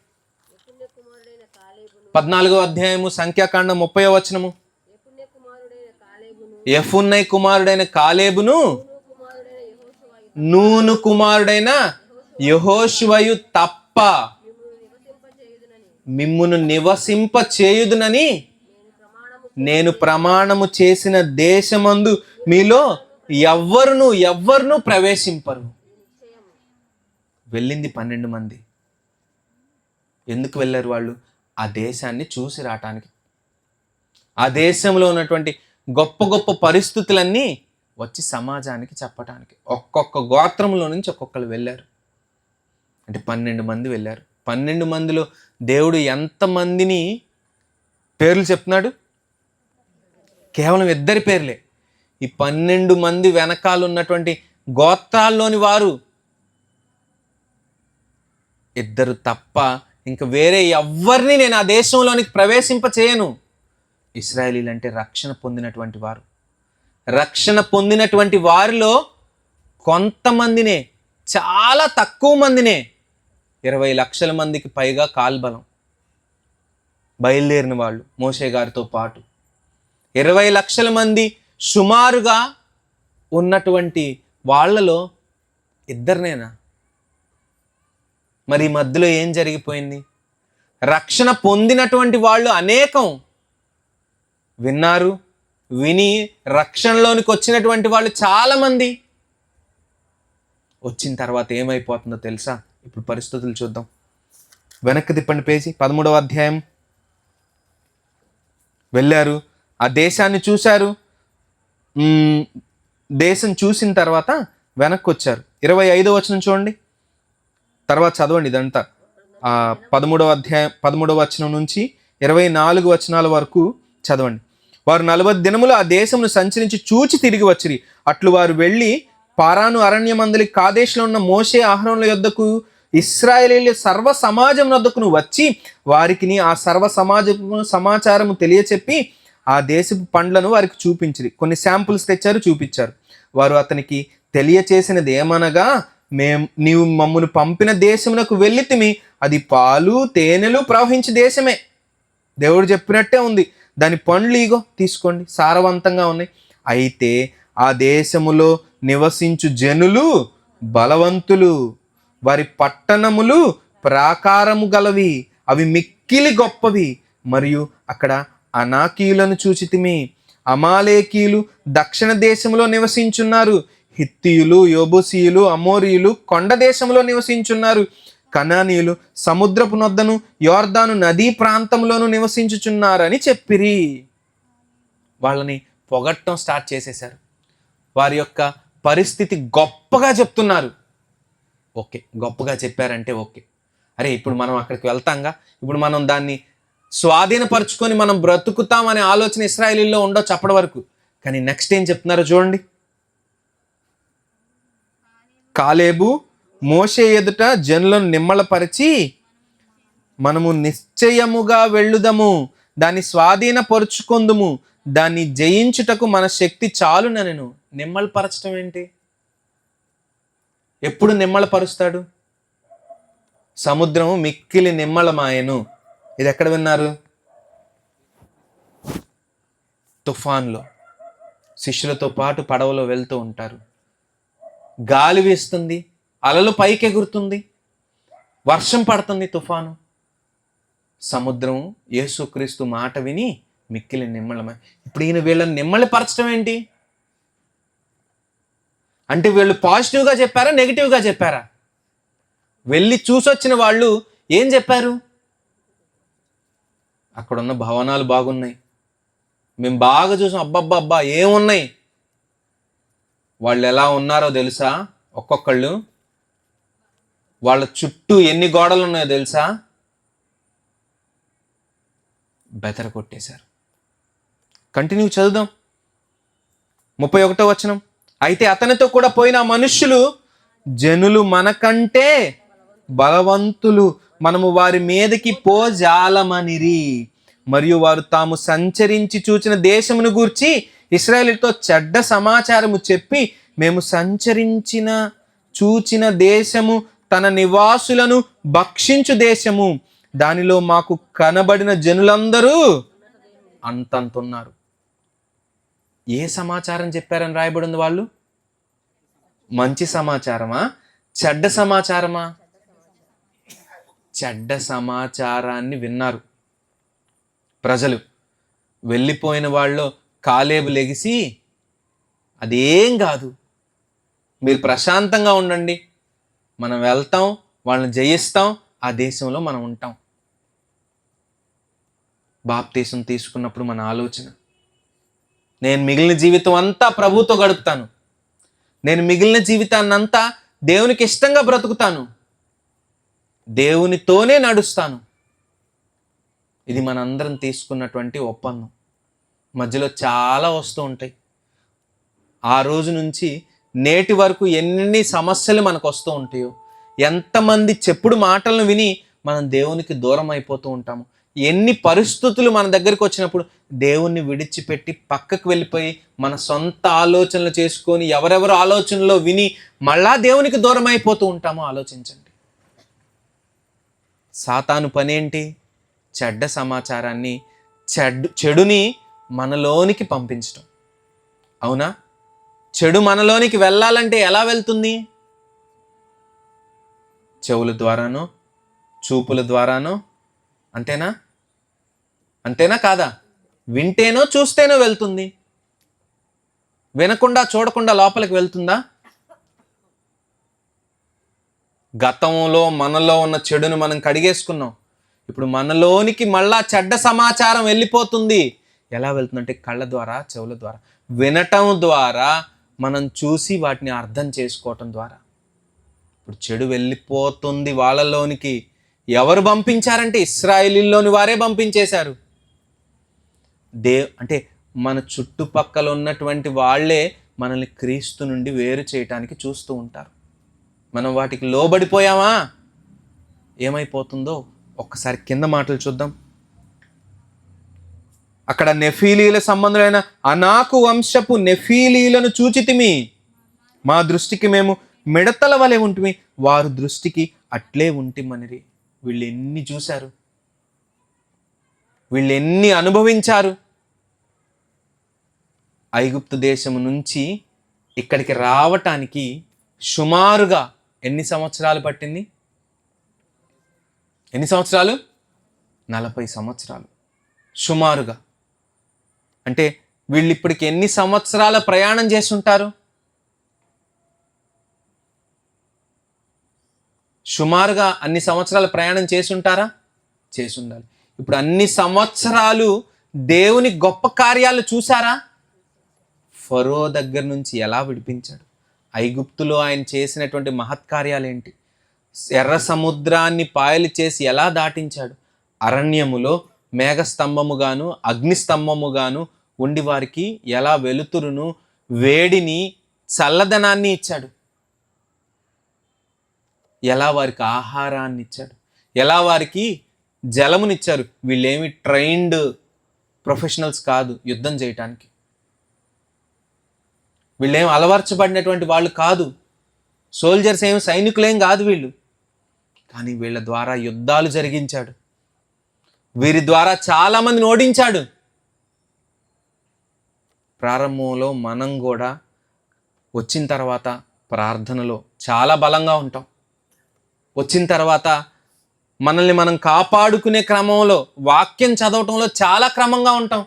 14వ అధ్యాయము సంఖ్యాకాండం 30వ వచనము. యెఫున్నై కుమారుడైన కాలేబును నూను కుమారుడైన యెహోషువయు తప్ప మిమ్మును నివసింప చేయుదునని నేను ప్రమాణము చేసిన దేశమందు మీలో ఎవ్వరును ప్రవేశింపరు. వెళ్ళింది 12 మంది. ఎందుకు వెళ్ళారు వాళ్ళు? ఆ దేశాన్ని చూసి రావటానికి. ఆ దేశంలో ఉన్నటువంటి గొప్ప గొప్ప పరిస్థితులన్నీ వచ్చి సమాజానికి చెప్పటానికి. ఒక్కొక్క గోత్రంలో నుంచి ఒక్కొక్కరు వెళ్ళారు. అంటే 12 మంది వెళ్ళారు. 12 మందిలో దేవుడు ఎంతమందిని పేర్లు చెప్తున్నాడు? కేవలం 2 పేర్లే. ఈ 12 మంది వెనకాల ఉన్నటువంటి గోత్రాల్లోని వారు 2 తప్ప ఇంక వేరే ఎవ్వరిని నేను ఆ దేశంలోనికి ప్రవేశింప చేయను. ఇశ్రాయేలీలు అంటే రక్షణ పొందినటువంటి వారు. రక్షణ పొందినటువంటి వారిలో కొంతమందినే, చాలా తక్కువ మందినే, 20 లక్షల మందికి పైగా కాల్బలం బయలుదేరిన వాళ్ళు మోషే గారితో పాటు 20 లక్షల మంది సుమారుగా ఉన్నటువంటి వాళ్ళలో ఇద్దరినేనా? మరి ఈ మధ్యలో ఏం జరిగిపోయింది? రక్షణ పొందినటువంటి వాళ్ళు అనేకం విన్నారు, విని రక్షణలోనికి వచ్చినటువంటి వాళ్ళు చాలామంది. వచ్చిన తర్వాత ఏమైపోతుందో తెలుసా? ఇప్పుడు పరిస్థితులు చూద్దాం. వెనక్కి తిప్పండి పేజీ. 13వ అధ్యాయం. వెళ్ళారు, ఆ దేశాన్ని చూశారు. దేశం చూసిన తర్వాత వెనక్కి వచ్చారు. 25వ వచనం చూడండి, తర్వాత చదవండి ఇదంతా. 13వ అధ్యాయం 13వ వచనం నుంచి 24 వచనాల వరకు చదవండి. వారు 40 దినములు ఆ దేశమును సంచరించి చూచి తిరిగి వచ్చిరి. అట్లు వారు వెళ్ళి పారాను అరణ్యమందలి కాదేశంలో ఉన్న మోషే అహరోనుల యొద్దకు ఇశ్రాయేలీయుల సర్వ సమాజం వద్దకును వచ్చి వారికి ఆ సర్వ సమాచారము తెలియచెప్పి ఆ దేశపు పండ్లను వారికి చూపించిరి. కొన్ని శాంపుల్స్ తెచ్చారు, చూపించారు. వారు అతనికి తెలియచేసినది ఏమనగా, నీవు మమ్మను పంపిన దేశమునకు వెళ్ళితిమి, అది పాలు తేనెలు ప్రవహించే దేశమే. దేవుడు చెప్పినట్టే ఉంది. దాని పండ్లు ఇగో తీసుకోండి, సారవంతంగా ఉన్నాయి. అయితే ఆ దేశములో నివసించు జనులు బలవంతులు, వారి పట్టణములు ప్రాకారము గలవి, అవి మిక్కిలి గొప్పవి. మరియు అక్కడ అనాకీయులను చూచితిమి. అమాలేకీయులు దక్షిణ దేశంలో నివసించున్నారు. హిత్తీయులు, యోబూసీయులు, అమోరీయులు కొండ దేశంలో నివసించున్నారు. కనానీయులు సముద్రపు నొద్దను యోర్దాను నదీ ప్రాంతంలోనూ నివసించుచున్నారని చెప్పిరి. వాళ్ళని పొగట్టం స్టార్ట్ చేసేశారు. వారి యొక్క పరిస్థితి గొప్పగా చెప్తున్నారు. ఓకే, గొప్పగా చెప్పారంటే ఓకే. అరే ఇప్పుడు మనం అక్కడికి వెళ్తాంగా, ఇప్పుడు మనం దాన్ని స్వాధీనపరుచుకొని మనం బ్రతుకుతామనే ఆలోచన ఇశ్రాయేలీల్లో ఉండొచ్చు అప్పటి వరకు. కానీ నెక్స్ట్ ఏం చెప్తున్నారో చూడండి. కాలేబు మోషే ఎదుట జనులను నిమ్మళపరిచి, మనము నిశ్చయముగా వెళ్ళుదము, దాన్ని స్వాధీనపరుచుకొందుము, దాన్ని జయించుటకు మన శక్తి చాలుననెను. నిమ్మళపరచడం ఏంటి? ఎప్పుడు నిమ్మళపరుస్తాడు? సముద్రము మిక్కిలి నిమ్మళమాయెను. ఇది ఎక్కడ విన్నారు? తుఫాన్లో శిష్యులతో పాటు పడవలో వెళ్తూ ఉంటారు. గాలి వీస్తుంది, అలలు పైకి ఎగురుతుంది, వర్షం పడుతుంది, తుఫాను. సముద్రం యేసుక్రీస్తు మాట విని మిక్కిలి నిమ్మళమై. ఇప్పుడు ఈయన వీళ్ళని నిమ్మళపరచడం ఏంటి అంటే, వీళ్ళు పాజిటివ్గా చెప్పారా, నెగిటివ్గా చెప్పారా? వెళ్ళి చూసొచ్చిన వాళ్ళు ఏం చెప్పారు? అక్కడున్న భవనాలు బాగున్నాయి, మేము బాగా చూసాం, అబ్బబ్బబ్బా ఏమున్నాయి. వాళ్ళు ఎలా ఉన్నారో తెలుసా? ఒక్కొక్కళ్ళు వాళ్ళ చుట్టూ ఎన్ని గోడలు ఉన్నాయో తెలుసా? బెదర కొట్టేశారు. కంటిన్యూ చదువుదాం. 31వ వచనం. అయితే అతనితో కూడా పోయిన మనుష్యులు, జనులు మనకంటే బలవంతులు, మనము వారి మీదకి పోజాలమనిరి. మరియు వారు తాము సంచరించి చూచిన దేశమును గూర్చి ఇశ్రాయేలుతో చెడ్డ సమాచారము చెప్పి, మేము చూచిన దేశము తన నివాసులను భక్షించు దేశము, దానిలో మాకు కనబడిన జనులందరూ అంతంతున్నారు. ఏ సమాచారం చెప్పారని రాయబడి ఉంది? వాళ్ళు మంచి సమాచారమా, చెడ్డ సమాచారమా? చెడ్డ సమాచారాన్ని విన్నారు ప్రజలు. వెళ్ళిపోయిన వాళ్ళు కాలేబు లెగిసి, అదేం కాదు, మీరు ప్రశాంతంగా ఉండండి, మనం వెళ్తాం, వాళ్ళని జయిస్తాం, ఆ దేశంలో మనం ఉంటాం. బాప్తీసం తీసుకున్నప్పుడు మన ఆలోచన, నేను మిగిలిన జీవితం అంతా ప్రభుతో గడుపుతాను, నేను మిగిలిన జీవితాన్ని అంతా దేవునికి ఇష్టంగా బ్రతుకుతాను, దేవునితోనే నడుస్తాను. ఇది మనందరం తీసుకున్నటువంటి ఒప్పందం. మధ్యలో చాలా వస్తూ ఉంటాయి. ఆ రోజు నుంచి నేటి వరకు ఎన్ని సమస్యలు మనకు వస్తూ ఉంటాయో, ఎంతమంది చెప్పుడు మాటలను విని మనం దేవునికి దూరం అయిపోతూ ఉంటాము, ఎన్ని పరిస్థితులు మన దగ్గరికి వచ్చినప్పుడు దేవుణ్ణి విడిచిపెట్టి పక్కకు వెళ్ళిపోయి మన సొంత ఆలోచనలు చేసుకొని ఎవరెవరు ఆలోచనలో విని మళ్ళా దేవునికి దూరం అయిపోతూ ఉంటామో ఆలోచించండి. సాతాను పనేంటి? చెడ్డ సమాచారాన్ని, చెడుని మనలోనికి పంపించడం. అవునా? చెడు మనలోనికి వెళ్ళాలంటే ఎలా వెళ్తుంది? చెవుల ద్వారానో, చూపుల ద్వారానో, అంతేనా కాదా? వింటేనో చూస్తేనో వెళ్తుంది. వినకుండా చూడకుండా లోపలికి వెళ్తుందా? గతంలో మనలో ఉన్న చెడును మనం కడిగేసుకున్నాం. ఇప్పుడు మనలోనికి మళ్ళా చెడ్డ సమాచారం వెళ్ళిపోతుంది. ఎలా వెళ్తుందంటే కళ్ళ ద్వారా, చెవుల ద్వారా, వినటం ద్వారా, మనం చూసి వాటిని అర్థం చేసుకోవటం ద్వారా. ఇప్పుడు చెడు వెళ్ళిపోతుంది వాళ్ళలోనికి. ఎవరు పంపించారంటే ఇశ్రాయేలీలోని వారే పంపించేశారు. అంటే మన చుట్టుపక్కల ఉన్నటువంటి వాళ్ళే మనల్ని క్రీస్తు నుండి వేరు చేయటానికి చూస్తూ ఉంటారు. మనం వాటికి లోబడిపోయామా ఏమైపోతుందో ఒక్కసారి కింద మాటలు చూద్దాం. అక్కడ నెఫీలీల సంబంధులైన అనాకు వంశపు నెఫీలీలను చూచితిమి, మా దృష్టికి మేము మిడతల వలె ఉంటిమి, వారు దృష్టికి అట్లే ఉంటిమనిరి. వీళ్ళు ఎన్ని చూశారు, వీళ్ళు ఎన్ని అనుభవించారు. ఐగుప్తు దేశం నుంచి ఇక్కడికి రావటానికి సుమారుగా ఎన్ని సంవత్సరాలు పట్టింది? ఎన్ని సంవత్సరాలు? 40 సంవత్సరాలు సుమారుగా. అంటే వీళ్ళు ఇప్పటికి ఎన్ని సంవత్సరాల ప్రయాణం చేసి ఉంటారు? సుమారుగా అన్ని సంవత్సరాల ప్రయాణం చేసి ఉంటారా? చేసి ఉండాలి. ఇప్పుడు అన్ని సంవత్సరాలు దేవుని గొప్ప కార్యాలు చూసారా? ఫరో దగ్గర నుంచి ఎలా విడిపించాడు, ఐగుప్తులో ఆయన చేసినటువంటి మహత్కార్యాలు ఏంటి, ఎర్ర సముద్రాన్ని పాయలు చేసి ఎలా దాటించాడు, అరణ్యములో మేఘస్తంభముగాను అగ్నిస్తంభముగాను ఉండి వారికి ఎలా వెలుతురును, వేడిని, చల్లదనాన్ని ఇచ్చాడు, ఎలా వారికి ఆహారాన్ని ఇచ్చాడు, ఎలా వారికి జలమునిచ్చారు. వీళ్ళేమి ట్రైన్డ్ ప్రొఫెషనల్స్ కాదు యుద్ధం చేయటానికి, వీళ్ళేం అలవర్చబడినటువంటి వాళ్ళు కాదు, సోల్జర్స్ ఏమి సైనికులేం కాదు వీళ్ళు. కానీ వీళ్ళ ద్వారా యుద్ధాలు జరిగించాడు, వీరి ద్వారా చాలామందిని ఓడించాడు. ప్రారంభంలో మనం కూడా వచ్చిన తర్వాత ప్రార్థనలో చాలా బలంగా ఉంటాం. వచ్చిన తర్వాత మనల్ని మనం కాపాడుకునే క్రమంలో, వాక్యం చదవటంలో చాలా క్రమంగా ఉంటాం.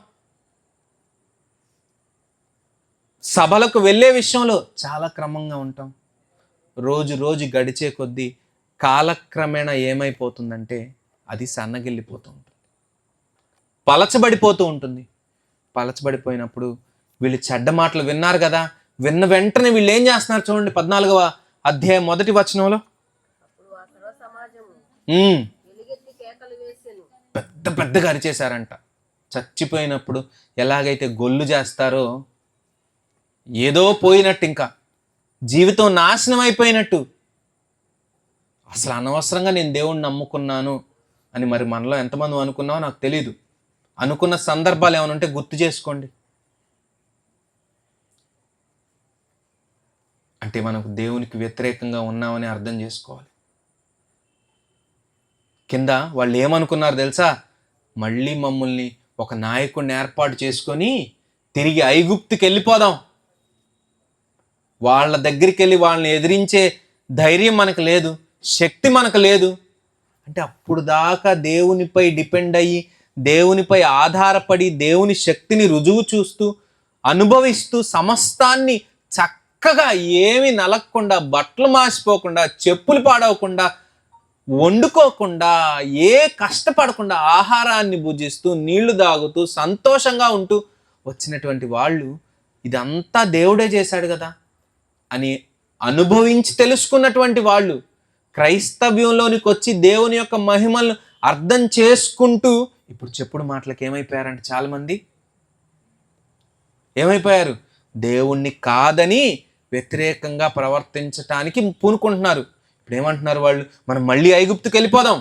సభలకు వెళ్ళే విషయంలో చాలా క్రమంగా ఉంటాం. రోజు రోజు గడిచే కొద్దీ కాలక్రమేణా ఏమైపోతుందంటే అది సన్నగిల్లిపోతూ ఉంటుంది, పలచబడిపోతూ ఉంటుంది. పలచబడిపోయినప్పుడు వీళ్ళు చెడ్డ మాటలు విన్నారు కదా, విన్న వెంటనే వీళ్ళు ఏం చేస్తున్నారు చూడండి. 14వ అధ్యాయం 1వ వచనంలో పెద్ద పెద్దగా అరిచేశారంట. చచ్చిపోయినప్పుడు ఎలాగైతే గొల్లు చేస్తారో, ఏదో పోయినట్టు, ఇంకా జీవితం నాశనం అయిపోయినట్టు, అసలు అనవసరంగా నేను దేవుణ్ణి నమ్ముకున్నాను అని మరి మనలో ఎంతమంది అనుకున్నామో నాకు తెలీదు. అనుకున్న సందర్భాలు ఏమైనా ఉంటే గుర్తు చేసుకోండి. అంటే మనకు దేవునికి వ్యతిరేకంగా ఉన్నామని అర్థం చేసుకోవాలి. కింద వాళ్ళు ఏమనుకున్నారు తెలుసా? మళ్ళీ మమ్మల్ని ఒక నాయకుడిని ఏర్పాటు చేసుకొని తిరిగి ఐగుప్తుకి వెళ్ళిపోదాం, వాళ్ళ దగ్గరికి వెళ్ళి వాళ్ళని ఎదిరించే ధైర్యం మనకు లేదు, శక్తి మనకు లేదు. అంటే అప్పుడు దాకా దేవునిపై డిపెండ్ అయ్యి, దేవునిపై ఆధారపడి, దేవుని శక్తిని రుజువు చూస్తూ, అనుభవిస్తూ, సమస్తాన్ని చక్కగా ఏమి నలగకుండా, బట్టలు మాసిపోకుండా, చెప్పులు పాడవకుండా, వండుకోకుండా, ఏ కష్టపడకుండా ఆహారాన్ని భుజిస్తూ, నీళ్లు తాగుతూ, సంతోషంగా ఉంటూ వచ్చినటువంటి వాళ్ళు ఇదంతా దేవుడే చేశాడు కదా అని అనుభవించి తెలుసుకున్నటువంటి వాళ్ళు క్రైస్తవ్యంలోనికి వచ్చి దేవుని యొక్క మహిమలను అర్థం చేసుకుంటూ ఇప్పుడు చెప్పుడు మాటలకు ఏమైపోయారంటే చాలామంది ఏమైపోయారు? దేవుణ్ణి కాదని వ్యతిరేకంగా ప్రవర్తించటానికి పూనుకుంటున్నారు. ఇప్పుడు ఏమంటున్నారు వాళ్ళు? మనం మళ్ళీ ఐగుప్తుకి వెళ్ళిపోదాం,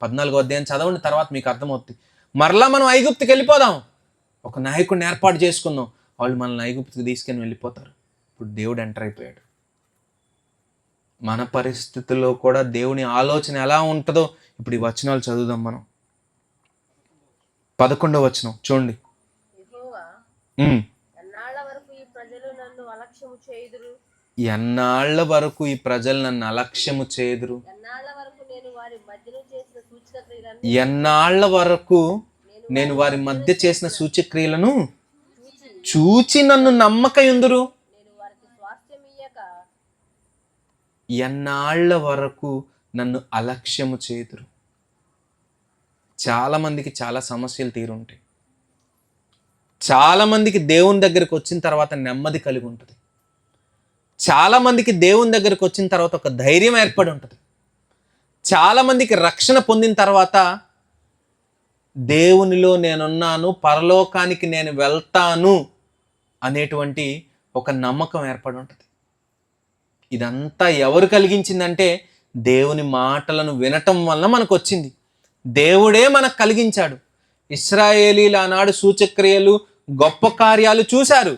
14వ అధ్యాయం చదవండి, తర్వాత మీకు అర్థమవుతుంది. మరలా మనం ఐగుప్తుకి వెళ్ళిపోదాం, ఒక నాయకుడిని ఏర్పాటు చేసుకుందాం, వాళ్ళు మనల్ని ఐగుప్తుకి తీసుకొని వెళ్ళిపోతారు. ఇప్పుడు దేవుడు ఎంటర్ అయిపోయాడు. మన పరిస్థితుల్లో కూడా దేవుని ఆలోచన ఎలా ఉంటుందో ఇప్పుడు ఈ వచనాలు చదువుదాం మనం. 11వ వచనం చూడండి. ఎన్నాళ్ళ వరకు ఈ ప్రజలు నన్ను అలక్ష్యము చేయుదురు, ఎన్నాళ్ళ వరకు ఈ ప్రజలు నన్ను అలక్ష్యము చేయుదురు, ఎన్నాళ్ళ వరకు నేను వారి మధ్య చేసిన సూచక్రియలను చూచి నన్ను నమ్మకయుందురు. ఎన్నాళ్ళ వరకు నన్ను అలక్ష్యము చేదురు. చాలామందికి చాలా సమస్యలు తీరుంటాయి. చాలామందికి దేవుని దగ్గరికి వచ్చిన తర్వాత నెమ్మది కలిగి ఉంటుంది. చాలామందికి దేవుని దగ్గరికి వచ్చిన తర్వాత ఒక ధైర్యం ఏర్పడి ఉంటుంది. చాలామందికి రక్షణ పొందిన తర్వాత దేవునిలో నేనున్నాను, పరలోకానికి నేను వెళ్తాను అనేటువంటి ఒక నమ్మకం ఏర్పడి ఉంటుంది. ఇదంతా ఎవరు కలిగించిందంటే దేవుని మాటలను వినటం వల్ల మనకు వచ్చింది. దేవుడే మనకు కలిగించాడు. ఇశ్రాయేలీలు ఆనాడు సూచక్రియలు, గొప్ప కార్యాలు చూశారు.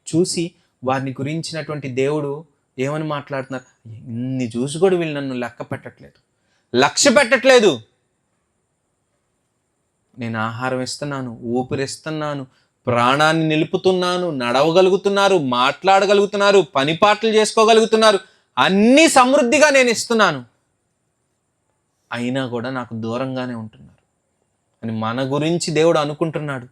చూసి వారిని గురించినటువంటి దేవుడు ఏమని మాట్లాడుతున్నారు, ఇన్ని చూసి కూడా వీళ్ళు నన్ను లక్ష్య పెట్టట్లేదు. నేను ఆహారం ఇస్తున్నాను, ఊపిరిస్తున్నాను, ప్రాణాన్ని నిలుపుతున్నాను, నడవగలుగుతున్నారు, మాట్లాడగలుగుతున్నారు, పని పాటలు చేసుకోగలుగుతున్నారు, అన్నీ సమృద్ధిగా నేను ఇస్తున్నాను, అయినా కూడా నాకు దూరంగానే ఉంటున్నారు అని మన గురించి దేవుడు అనుకుంటున్నాడు.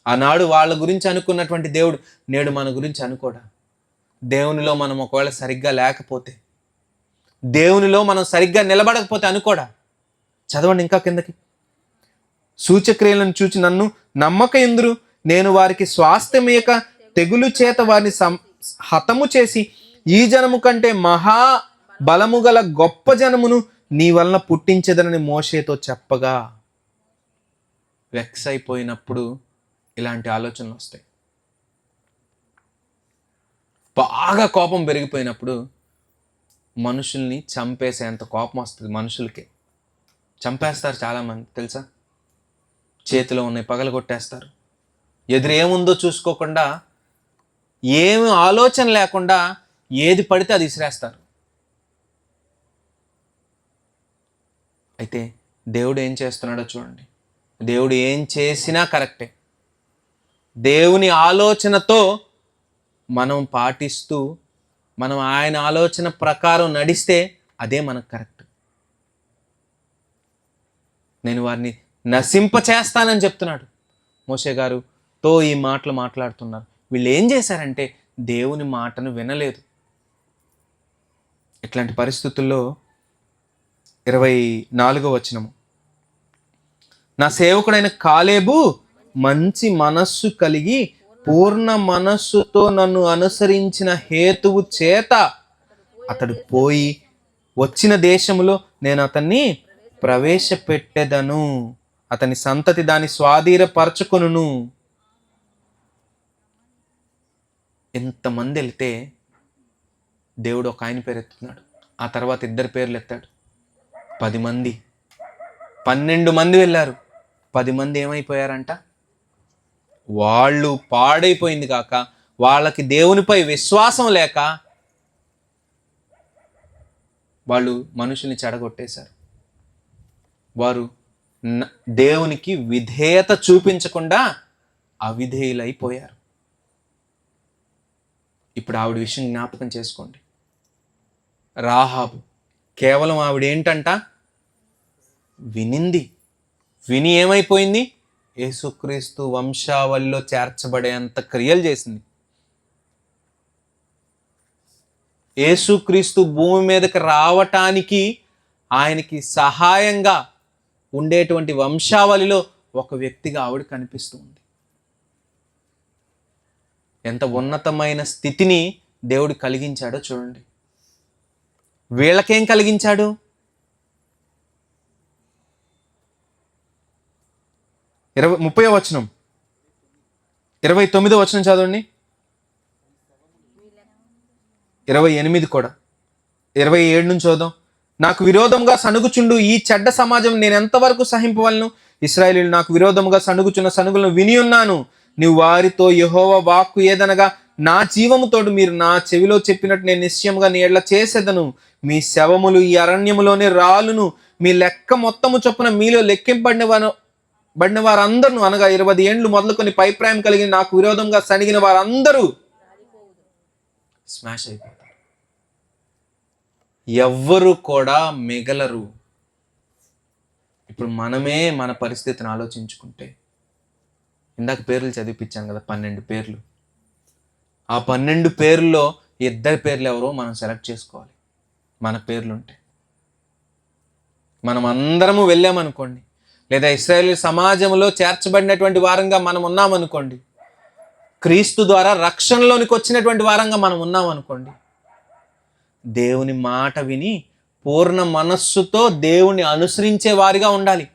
ఆనాడు వాళ్ళ గురించి అనుకున్నటువంటి దేవుడు నేడు మన గురించి అనుకోడా? దేవునిలో మనం ఒకవేళ సరిగ్గా లేకపోతే, దేవునిలో మనం సరిగ్గా నిలబడకపోతే అనుకోడా? చదవండి ఇంకా కిందకి. సూచక్రియలను చూచి నన్ను నమ్మకయుందురు, నేను వారికి స్వాస్థ్యమేయక తెగులు చేత వారిని హతము చేసి ఈ జనము కంటే మహా బలము గల గొప్ప జనమును నీ వలన పుట్టించదనని మోషేతో చెప్పగా. వెక్స్ అయిపోయినప్పుడు ఇలాంటి ఆలోచనలు వస్తాయి. బాగా కోపం పెరిగిపోయినప్పుడు మనుషుల్ని చంపేసేంత కోపం వస్తుంది. మనుషులకే చంపేస్తారు చాలామంది, తెలుసా? చేతిలో ఉన్నాయి పగలగొట్టేస్తారు. ఎదురేముందో చూసుకోకుండా, ఏమి ఆలోచన లేకుండా ఏది పడితే అది విసిరేస్తారు. అయితే దేవుడు ఏం చేస్తున్నాడో చూడండి. దేవుడు ఏం చేసినా కరెక్టే. దేవుని ఆలోచనతో మనం పాటిస్తూ మనం ఆయన ఆలోచన ప్రకారం నడిస్తే అదే మనకు కరెక్ట్. నేను వారిని నశింపచేస్తానని చెప్తున్నాడు మోషే గారుతో. ఈ మాటలు మాట్లాడుతున్నారు. వీళ్ళు ఏం చేశారంటే దేవుని మాటను వినలేదు. ఇట్లాంటి పరిస్థితుల్లో 24వ వచనము, నా సేవకుడైన కాలేబు మంచి మనస్సు కలిగి పూర్ణ మనస్సుతో నన్ను అనుసరించిన హేతువు చేత అతడు పోయి వచ్చిన దేశములో నేను అతన్ని ప్రవేశపెట్టెదను, అతని సంతతి దాన్ని స్వాధీనపరచుకొనును. ఎంతమంది వెళ్తే దేవుడు ఒక ఆయన పేరు ఎత్తుతున్నాడు, ఆ తర్వాత 2 పేర్లు ఎత్తాడు. 10 మంది, 12 మంది వెళ్ళారు. 10 మంది ఏమైపోయారంట? వాళ్ళు పాడైపోయింది కాక, వాళ్ళకి దేవునిపై విశ్వాసం లేక వాళ్ళు మనుషుల్ని చెడగొట్టేశారు. వారు దేవునికి విధేయత చూపించకుండా అవిధేయులైపోయారు. ఇప్పుడు ఆవిడ విషయం జ్ఞాపకం చేసుకోండి. రాహాబు కేవలం ఆవిడ ఏంటంట? విని ఏమైపోయింది? యేసుక్రీస్తు వంశావళిలో చేర్చబడేంత క్రియలు చేసింది. యేసుక్రీస్తు భూమి మీదకి రావటానికి ఆయనకి సహాయంగా ఉండేటువంటి వంశావళిలో ఒక వ్యక్తిగా ఆవిడ కనిపిస్తూ ఉంది. ఎంత ఉన్నతమైన స్థితిని దేవుడు కలిగించాడో చూడండి. వీళ్ళకేం కలిగించాడు? ముప్పై వచనం, 29వ వచనం చదవండి. 28 కూడా, 27 నుంచి చూద్దాం. నాకు విరోధంగా సణుగుచుండు ఈ చెడ్డ సమాజం నేను ఎంతవరకు సహింపవలను? ఇశ్రాయేలీయులు నాకు విరోధముగా సణుగుచున్న సణుగులను విని ఉన్నాను. నీవు వారితో యెహోవా వాక్కు ఏదనగా, నా జీవముతోడు మీరు నా చెవిలో చెప్పినట్టు నేను నిశ్చయముగా నీ ఎడ్ల చేసేదను. మీ శవములు ఈ అరణ్యములోనే రాలును. మీ లెక్క మొత్తము చొప్పున మీలో లెక్కింపబడిన వారందరూ, అనగా 20 ఏండ్లు మొదలుకొని పైప్రాయం కలిగి నాకు విరోధంగా సణిగిన వారందరూ స్మాష్ అయిపోతారు. ఎవ్వరు కూడా మిగలరు. ఇప్పుడు మనమే మన పరిస్థితిని ఆలోచించుకుంటే, ఇందాక పేర్లు చదివిపించాను కదా, 12 పేర్లు. ఆ 12 పేర్లలో 2 పేర్లు ఎవరో మనం సెలెక్ట్ చేసుకోవాలి. మన పేర్లుంటే మనం అందరము వెళ్ళామనుకోండి, లేదా ఇశ్రాయేలు సమాజంలో చేర్చబడినటువంటి వారంగా మనం ఉన్నామనుకోండి, క్రీస్తు ద్వారా రక్షణలోనికి వచ్చినటువంటి వారంగా మనం ఉన్నామనుకోండి, దేవుని మాట విని పూర్ణ మనస్సుతో దేవుని అనుసరించే వారిగా ఉండాలి.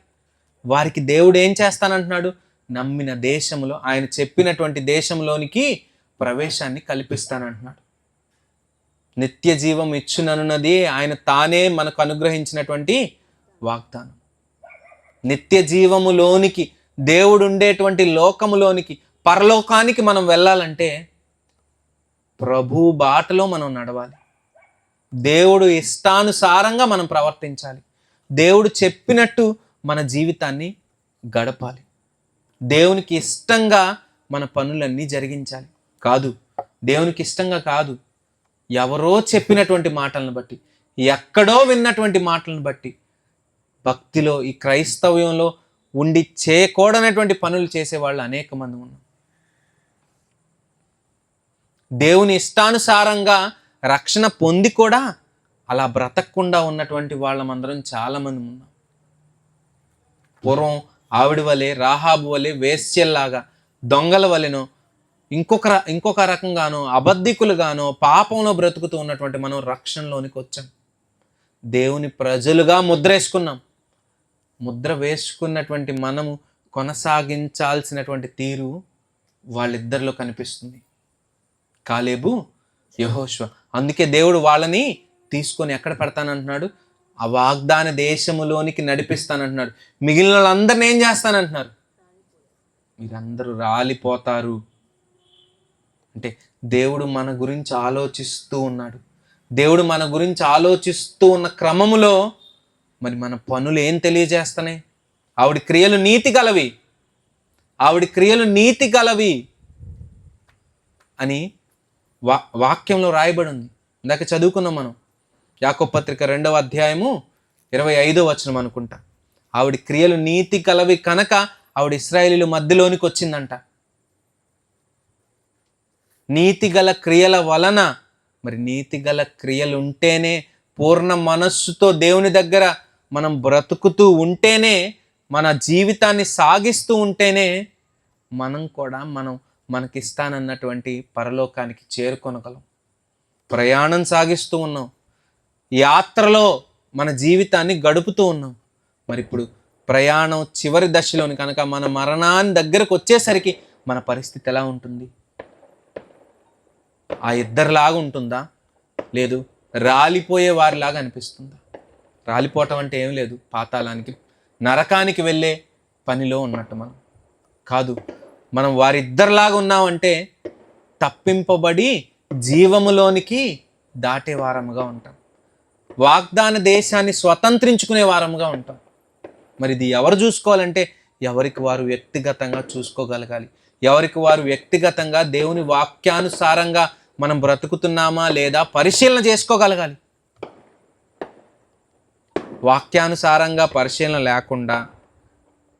వారికి దేవుడు ఏం చేస్తానంటున్నాడు? నమ్మిన దేశంలో, ఆయన చెప్పినటువంటి దేశంలోనికి ప్రవేశాన్ని కల్పిస్తానంటున్నాడు. నిత్య జీవం ఇచ్చుననున్నది ఆయన తానే మనకు అనుగ్రహించినటువంటి వాగ్దానం. నిత్య జీవములోనికి, దేవుడు ఉండేటువంటి లోకములోనికి, పరలోకానికి మనం వెళ్ళాలంటే ప్రభు బాటలో మనం నడవాలి. దేవుడు ఇష్టానుసారంగా మనం ప్రవర్తించాలి. దేవుడు చెప్పినట్టు మన జీవితాన్ని గడపాలి. దేవునికి ఇష్టంగా మన పనులన్నీ జరిగించాలి. కాదు, దేవునికి ఇష్టంగా కాదు, ఎవరో చెప్పినటువంటి మాటలను బట్టి, ఎక్కడో విన్నటువంటి మాటలను బట్టి భక్తిలో, ఈ క్రైస్తవ్యంలో ఉండి చేయకూడనటువంటి పనులు చేసేవాళ్ళు అనేక మంది ఉన్నారు. దేవుని ఇష్టానుసారంగా రక్షణ పొంది కూడా అలా బ్రతకకుండా ఉన్నటువంటి వాళ్ళమందరం చాలామంది ఉన్నాం. పూర్వం ఆవిడ వలె, రాహాబు వలె, వేశ్యల్లాగా, దొంగల వలెనో, ఇంకొక రకంగానో, అబద్ధికులుగానో, పాపంలో బ్రతుకుతూ ఉన్నటువంటి మనం రక్షణలోనికి వచ్చాం. దేవుని ప్రజలుగా ముద్ర వేసుకున్నాం. ముద్ర వేసుకున్నటువంటి మనము కొనసాగించాల్సినటువంటి తీరు వాళ్ళిద్దరిలో కనిపిస్తుంది, కాలేబు, యెహోషువ. అందుకే దేవుడు వాళ్ళని తీసుకొని ఎక్కడ పెడతానంటున్నాడు? ఆ వాగ్దాన దేశములోనికి నడిపిస్తానంటున్నాడు. మిగిలిన వాళ్ళందరినీ ఏం చేస్తానంటున్నారు? మీరందరూ రాలిపోతారు. అంటే దేవుడు మన గురించి ఆలోచిస్తూ ఉన్నాడు. దేవుడు మన గురించి ఆలోచిస్తూ ఉన్న క్రమములో మరి మన పనులు ఏం తెలియజేస్తున్నాయి? ఆవిడ క్రియలు నీతి గలవి, ఆవిడ క్రియలు నీతి గలవి అని వాక్యంలో రాయబడి ఉంది. ఇందాక చదువుకున్నాం మనం, యాకోబు పత్రిక 2వ అధ్యాయము 25వ వచనం అనుకుంటా. ఆవిడ క్రియలు నీతి గలవి కనుక ఆవిడ ఇశ్రాయేలీయుల మధ్యలోనికి వచ్చిందంట. నీతిగల క్రియల వలన, మరి నీతిగల క్రియలు ఉంటేనే, పూర్ణ మనస్సుతో దేవుని దగ్గర మనం బ్రతుకుతూ ఉంటేనే, మన జీవితాన్ని సాగిస్తూ ఉంటేనే మనం కూడా మనకిస్తానన్నటువంటి పరలోకానికి చేరుకొనగలం. ప్రయాణం సాగిస్తూ ఉన్నాం, యాత్రలో మన జీవితాన్ని గడుపుతూ ఉన్నాం. మరి ఇప్పుడు ప్రయాణం చివరి దశలోని కనుక మన మరణాన్ని దగ్గరకు వచ్చేసరికి మన పరిస్థితి ఎలా ఉంటుంది? ఆ ఇద్దరిలాగా ఉంటుందా? లేదు, రాలిపోయే వారిలాగా అనిపిస్తుందా? రాలిపోవటం అంటే ఏం లేదు, పాతాళానికి, నరకానికి వెళ్ళే పనిలో ఉన్నట్టు మనం కాదు. మనం వారిద్దరిలాగా ఉన్నామంటే తప్పింపబడి జీవములోనికి దాటే వారముగా ఉంటాం. వాగ్దాన దేశాన్ని స్వతంత్రించుకునే వారముగా ఉంటాం. మరి ఇది ఎవరు చూసుకోవాలంటే ఎవరికి వారు వ్యక్తిగతంగా చూసుకోగలగాలి. ఎవరికి వారు వ్యక్తిగతంగా దేవుని వాక్యానుసారంగా మనం బ్రతుకుతున్నామా లేదా పరిశీలన చేసుకోగలగాలి. వాక్యానుసారంగా పరిశీలన లేకుండా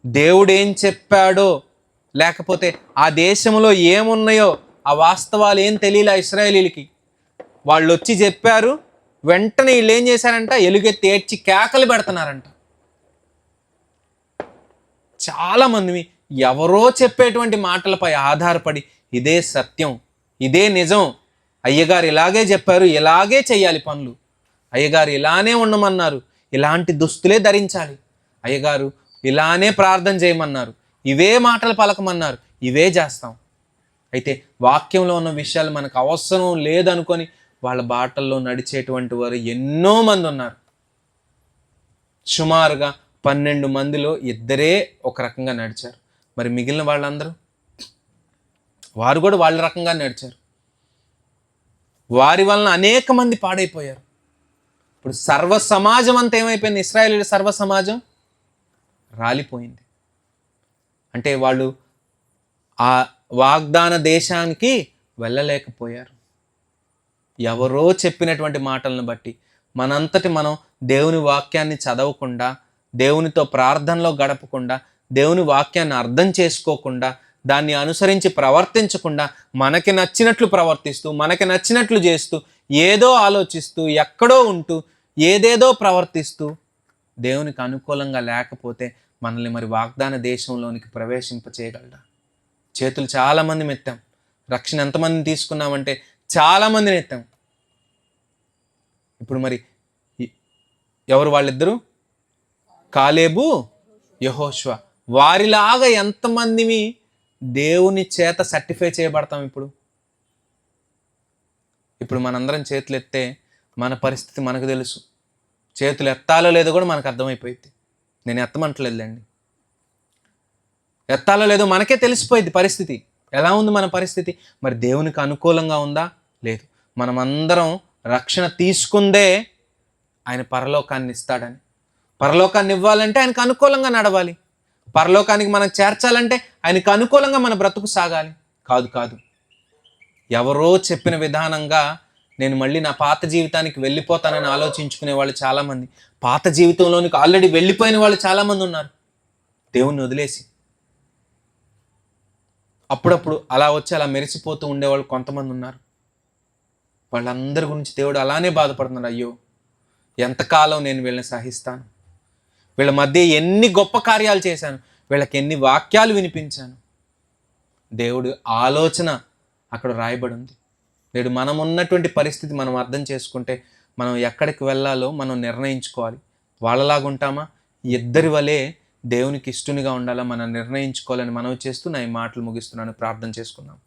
దేవుడు ఏం చెప్పాడో, లేకపోతే ఆ దేశంలో ఏమున్నాయో ఆ వాస్తవాలు ఏం తెలియలే ఇశ్రాయేలీయులకి. వాళ్ళు వచ్చి చెప్పారు, వెంటనే వీళ్ళు ఏం చేశారంట? ఎలుగెత్తి ఏడ్చి కేకలు పెడుతున్నారంట. చాలామంది ఎవరో చెప్పేటువంటి మాటలపై ఆధారపడి ఇదే సత్యం, ఇదే నిజం, అయ్యగారు ఇలాగే చెప్పారు, ఇలాగే చెయ్యాలి పనులు, అయ్యగారు ఇలానే ఉండమన్నారు, ఇలాంటి దుస్తులే ధరించాలి, అయ్యగారు ఇలానే ప్రార్థన చేయమన్నారు, ఇవే మాటలు పలకమన్నారు, ఇవే చేస్తాం. అయితే వాక్యంలో ఉన్న విషయాలు మనకు అవసరం లేదనుకొని వాళ్ళ బాటల్లో నడిచేటువంటి వారు ఎన్నో మంది ఉన్నారు. సుమారుగా 12 మందిలో 2 ఒక రకంగా నడిచారు. మరి మిగిలిన వాళ్ళందరూ వారు కూడా వాళ్ళ రకంగా నడిచారు. వారి వలన అనేక మంది పాడైపోయారు. ఇప్పుడు సర్వ సమాజం అంతా ఏమైపోయింది? ఇశ్రాయేలీయుల సర్వ సమాజం రాలిపోయింది. అంటే వాళ్ళు ఆ వాగ్దాన దేశానికి వెళ్ళలేకపోయారు. ఎవరో చెప్పినటువంటి మాటలను బట్టి మనంతటి మనం దేవుని వాక్యాన్ని చదవకుండా, దేవునితో ప్రార్థనలో గడపకుండా, దేవుని వాక్యాన్ని అర్థం చేసుకోకుండా, దాన్ని అనుసరించి ప్రవర్తించకుండా, మనకి నచ్చినట్లు ప్రవర్తిస్తూ, మనకి నచ్చినట్లు చేస్తూ, ఏదో ఆలోచిస్తూ, ఎక్కడో ఉంటూ, ఏదేదో ప్రవర్తిస్తూ, దేవునికి అనుకూలంగా లేకపోతే మనల్ని మరి వాగ్దాన దేశంలోనికి ప్రవేశింప చేయగలరా? చేతులు చాలామంది మెత్తాం. రక్షణ ఎంతమందిని తీసుకున్నామంటే చాలామందిని ఎత్తాం. ఇప్పుడు మరి ఎవరు వాళ్ళిద్దరూ? కాలేబు, యెహోషువ. వారిలాగా ఎంతమందిని దేవుని చేత సర్టిఫై చేయబడతాం? ఇప్పుడు మనందరం చేతులు ఎత్తే మన పరిస్థితి మనకు తెలుసు. చేతులు ఎత్తాలో లేదో కూడా మనకు అర్థమైపోయింది. నేను ఎత్తమంటలేదులేండి. ఎత్తాలో లేదో మనకే తెలిసిపోయింది పరిస్థితి. ఎలా ఉంది మన పరిస్థితి? మరి దేవునికి అనుకూలంగా ఉందా? లేదు. మనమందరం రక్షణ తీసుకుందే ఆయన పరలోకాన్ని ఇస్తాడని. పరలోకాన్ని ఇవ్వాలంటే ఆయనకు అనుకూలంగా నడవాలి. పరలోకానికి మనం చేర్చాలంటే ఆయనకు అనుకూలంగా మన బ్రతుకు సాగాలి. కాదు ఎవరో చెప్పిన విధానంగా నేను మళ్ళీ నా పాత జీవితానికి వెళ్ళిపోతానని ఆలోచించుకునే వాళ్ళు చాలామంది, పాత జీవితంలోనికి ఆల్రెడీ వెళ్ళిపోయిన వాళ్ళు చాలామంది ఉన్నారు. దేవుణ్ణి వదిలేసి అప్పుడప్పుడు అలా వచ్చి అలా మెరిసిపోతూ ఉండేవాళ్ళు కొంతమంది ఉన్నారు. వాళ్ళందరి గురించి దేవుడు అలానే బాధపడుతున్నాడు. అయ్యో, ఎంతకాలం నేను వీళ్ళని సహిస్తాను? వీళ్ళ మధ్య ఎన్ని గొప్ప కార్యాలు చేశాను, వీళ్ళకి ఎన్ని వాక్యాలు వినిపించాను. దేవుడు ఆలోచన అక్కడ రాయబడి ఉంది. నేడు మనం ఉన్నటువంటి పరిస్థితి మనం అర్థం చేసుకుంటే మనం ఎక్కడికి వెళ్ళాలో మనం నిర్ణయించుకోవాలి. వాళ్ళలాగా ఉంటామా? ఇద్దరి వలే దేవునికి ఇష్టనిగా ఉండాలా మనం నిర్ణయించుకోవాలని మనవి చేస్తూ నా ఈ మాటలు ముగిస్తున్నాను. ప్రార్థన చేసుకుందాం.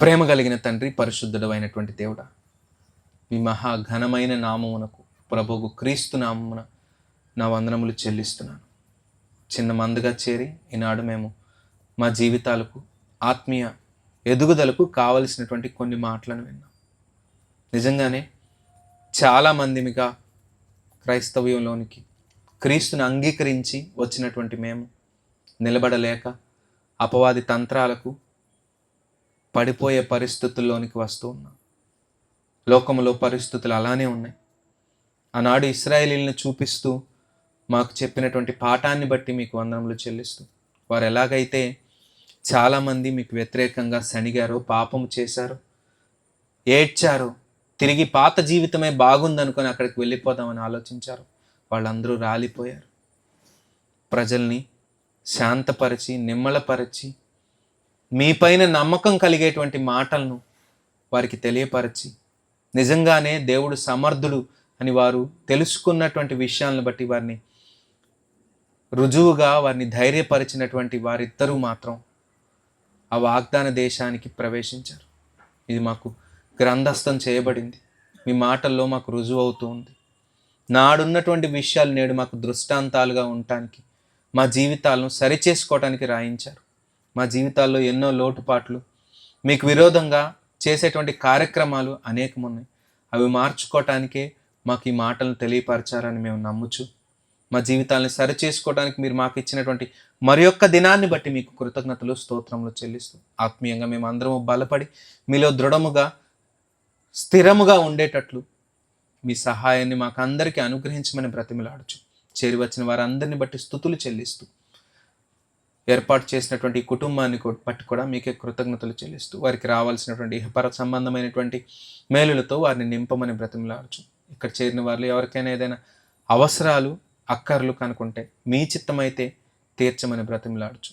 ప్రేమ కలిగిన తండ్రి, పరిశుద్ధుడు అయినటువంటి దేవుడా, మీ మహాఘనమైన నామమునకు, ప్రభువు క్రీస్తు నామమున నా వందనములు చెల్లిస్తున్నాను. చిన్న మందుగా చేరి ఈనాడు మేము మా జీవితాలకు, ఆత్మీయ ఎదుగుదలకు కావలసినటువంటి కొన్ని మాటలను విన్నాం. నిజంగానే చాలామందిగా క్రైస్తవ్యంలోనికి క్రీస్తుని అంగీకరించి వచ్చినటువంటి మేము నిలబడలేక అపవాది తంత్రాలకు పడిపోయే పరిస్థితుల్లోనికి వస్తూ ఉన్నాం. లోకంలో పరిస్థితులు అలానే ఉన్నాయి. ఆనాడు ఇశ్రాయేలీలను చూపిస్తూ మాకు చెప్పినటువంటి పాఠాన్ని బట్టి మీకు వందనములు చెల్లిస్తూ, వారు ఎలాగైతే చాలామంది మీకు వ్యతిరేకంగా సణిగారో, పాపము చేశారో, ఏడ్చారో, తిరిగి పాత జీవితమే బాగుందనుకొని అక్కడికి వెళ్ళిపోదామని ఆలోచించారు, వాళ్ళందరూ రాలిపోయారు. ప్రజల్ని శాంతపరిచి, నిమ్మళపరిచి, మీపైన నమ్మకం కలిగేటువంటి మాటలను వారికి తెలియపరిచి, నిజంగానే దేవుడు సమర్థుడు అని వారు తెలుసుకున్నటువంటి విషయాలను బట్టి వారిని రుజువుగా వారిని ధైర్యపరిచినటువంటి వారిద్దరూ మాత్రం ఆ వాగ్దాన దేశానికి ప్రవేశించారు. ఇది మాకు గ్రంథస్థం చేయబడింది. మీ మాటల్లో మాకు రుజువు అవుతూ ఉంది. నాడున్నటువంటి విషయాలు నేడు మాకు దృష్టాంతాలుగా ఉండటానికి, మా జీవితాలను సరిచేసుకోవటానికి రాయించారు. మా జీవితాల్లో ఎన్నో లోటుపాట్లు, మీకు విరోధంగా చేసేటువంటి కార్యక్రమాలు అనేకం ఉన్నాయి. అవి మార్చుకోవటానికే మాకు ఈ మాటలను తెలియపరచారని మేము నమ్ముచు, మా జీవితాలను సరిచేసుకోవడానికి మీరు మాకు ఇచ్చినటువంటి మరి ఒక్క దినాన్ని బట్టి మీకు కృతజ్ఞతలు, స్తోత్రములు చెల్లిస్తూ, ఆత్మీయంగా మేము అందరము బలపడి మీలో దృఢముగా, స్థిరముగా ఉండేటట్లు మీ సహాయాన్ని మాకు అందరికీ అనుగ్రహించమని బ్రతిమలాడుచు, చేరి వచ్చిన వారందరిని బట్టి స్తుతులు చెల్లిస్తూ, ఏర్పాటు చేసినటువంటి ఈ కుటుంబాన్ని బట్టి కూడా మీకే కృతజ్ఞతలు చెల్లిస్తూ, వారికి రావాల్సినటువంటి ఇహపర సంబంధమైనటువంటి మేలులతో వారిని నింపమని బ్రతిమలాడుచు, ఇక్కడ చేరిన వారిలో ఎవరికైనా ఏదైనా అవసరాలు, అక్కర్లు కనుకుంటే మీ చిత్తమైతే తీర్చమని బ్రతిమలాడుచు,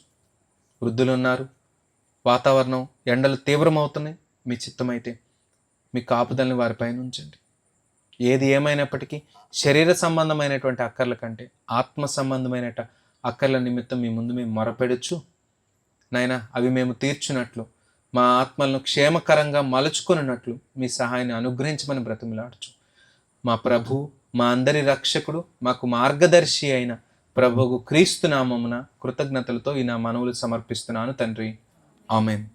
వృద్ధులు ఉన్నారు, వాతావరణం ఎండలు తీవ్రమవుతున్నాయి, మీ చిత్తమైతే మీ కాపుదలని వారిపైన ఉంచండి. ఏది ఏమైనప్పటికీ శరీర సంబంధమైనటువంటి అక్కర్ల కంటే ఆత్మ సంబంధమైన అక్కర్ల నిమిత్తం మీ ముందు మేము మొరపెడుచు, నాయన అవి మేము తీర్చున్నట్లు, మా ఆత్మలను క్షేమకరంగా మలుచుకున్నట్లు మీ సహాయాన్ని అనుగ్రహించమని బ్రతిమలాడుచు, మా ప్రభు మా అందరి రక్షకుడు, మాకు మార్గదర్శి అయిన ప్రభువు క్రీస్తు నామమున కృతజ్ఞతలతో ఈ నా మనవులు సమర్పిస్తున్నాను తండ్రి. ఆమెన్.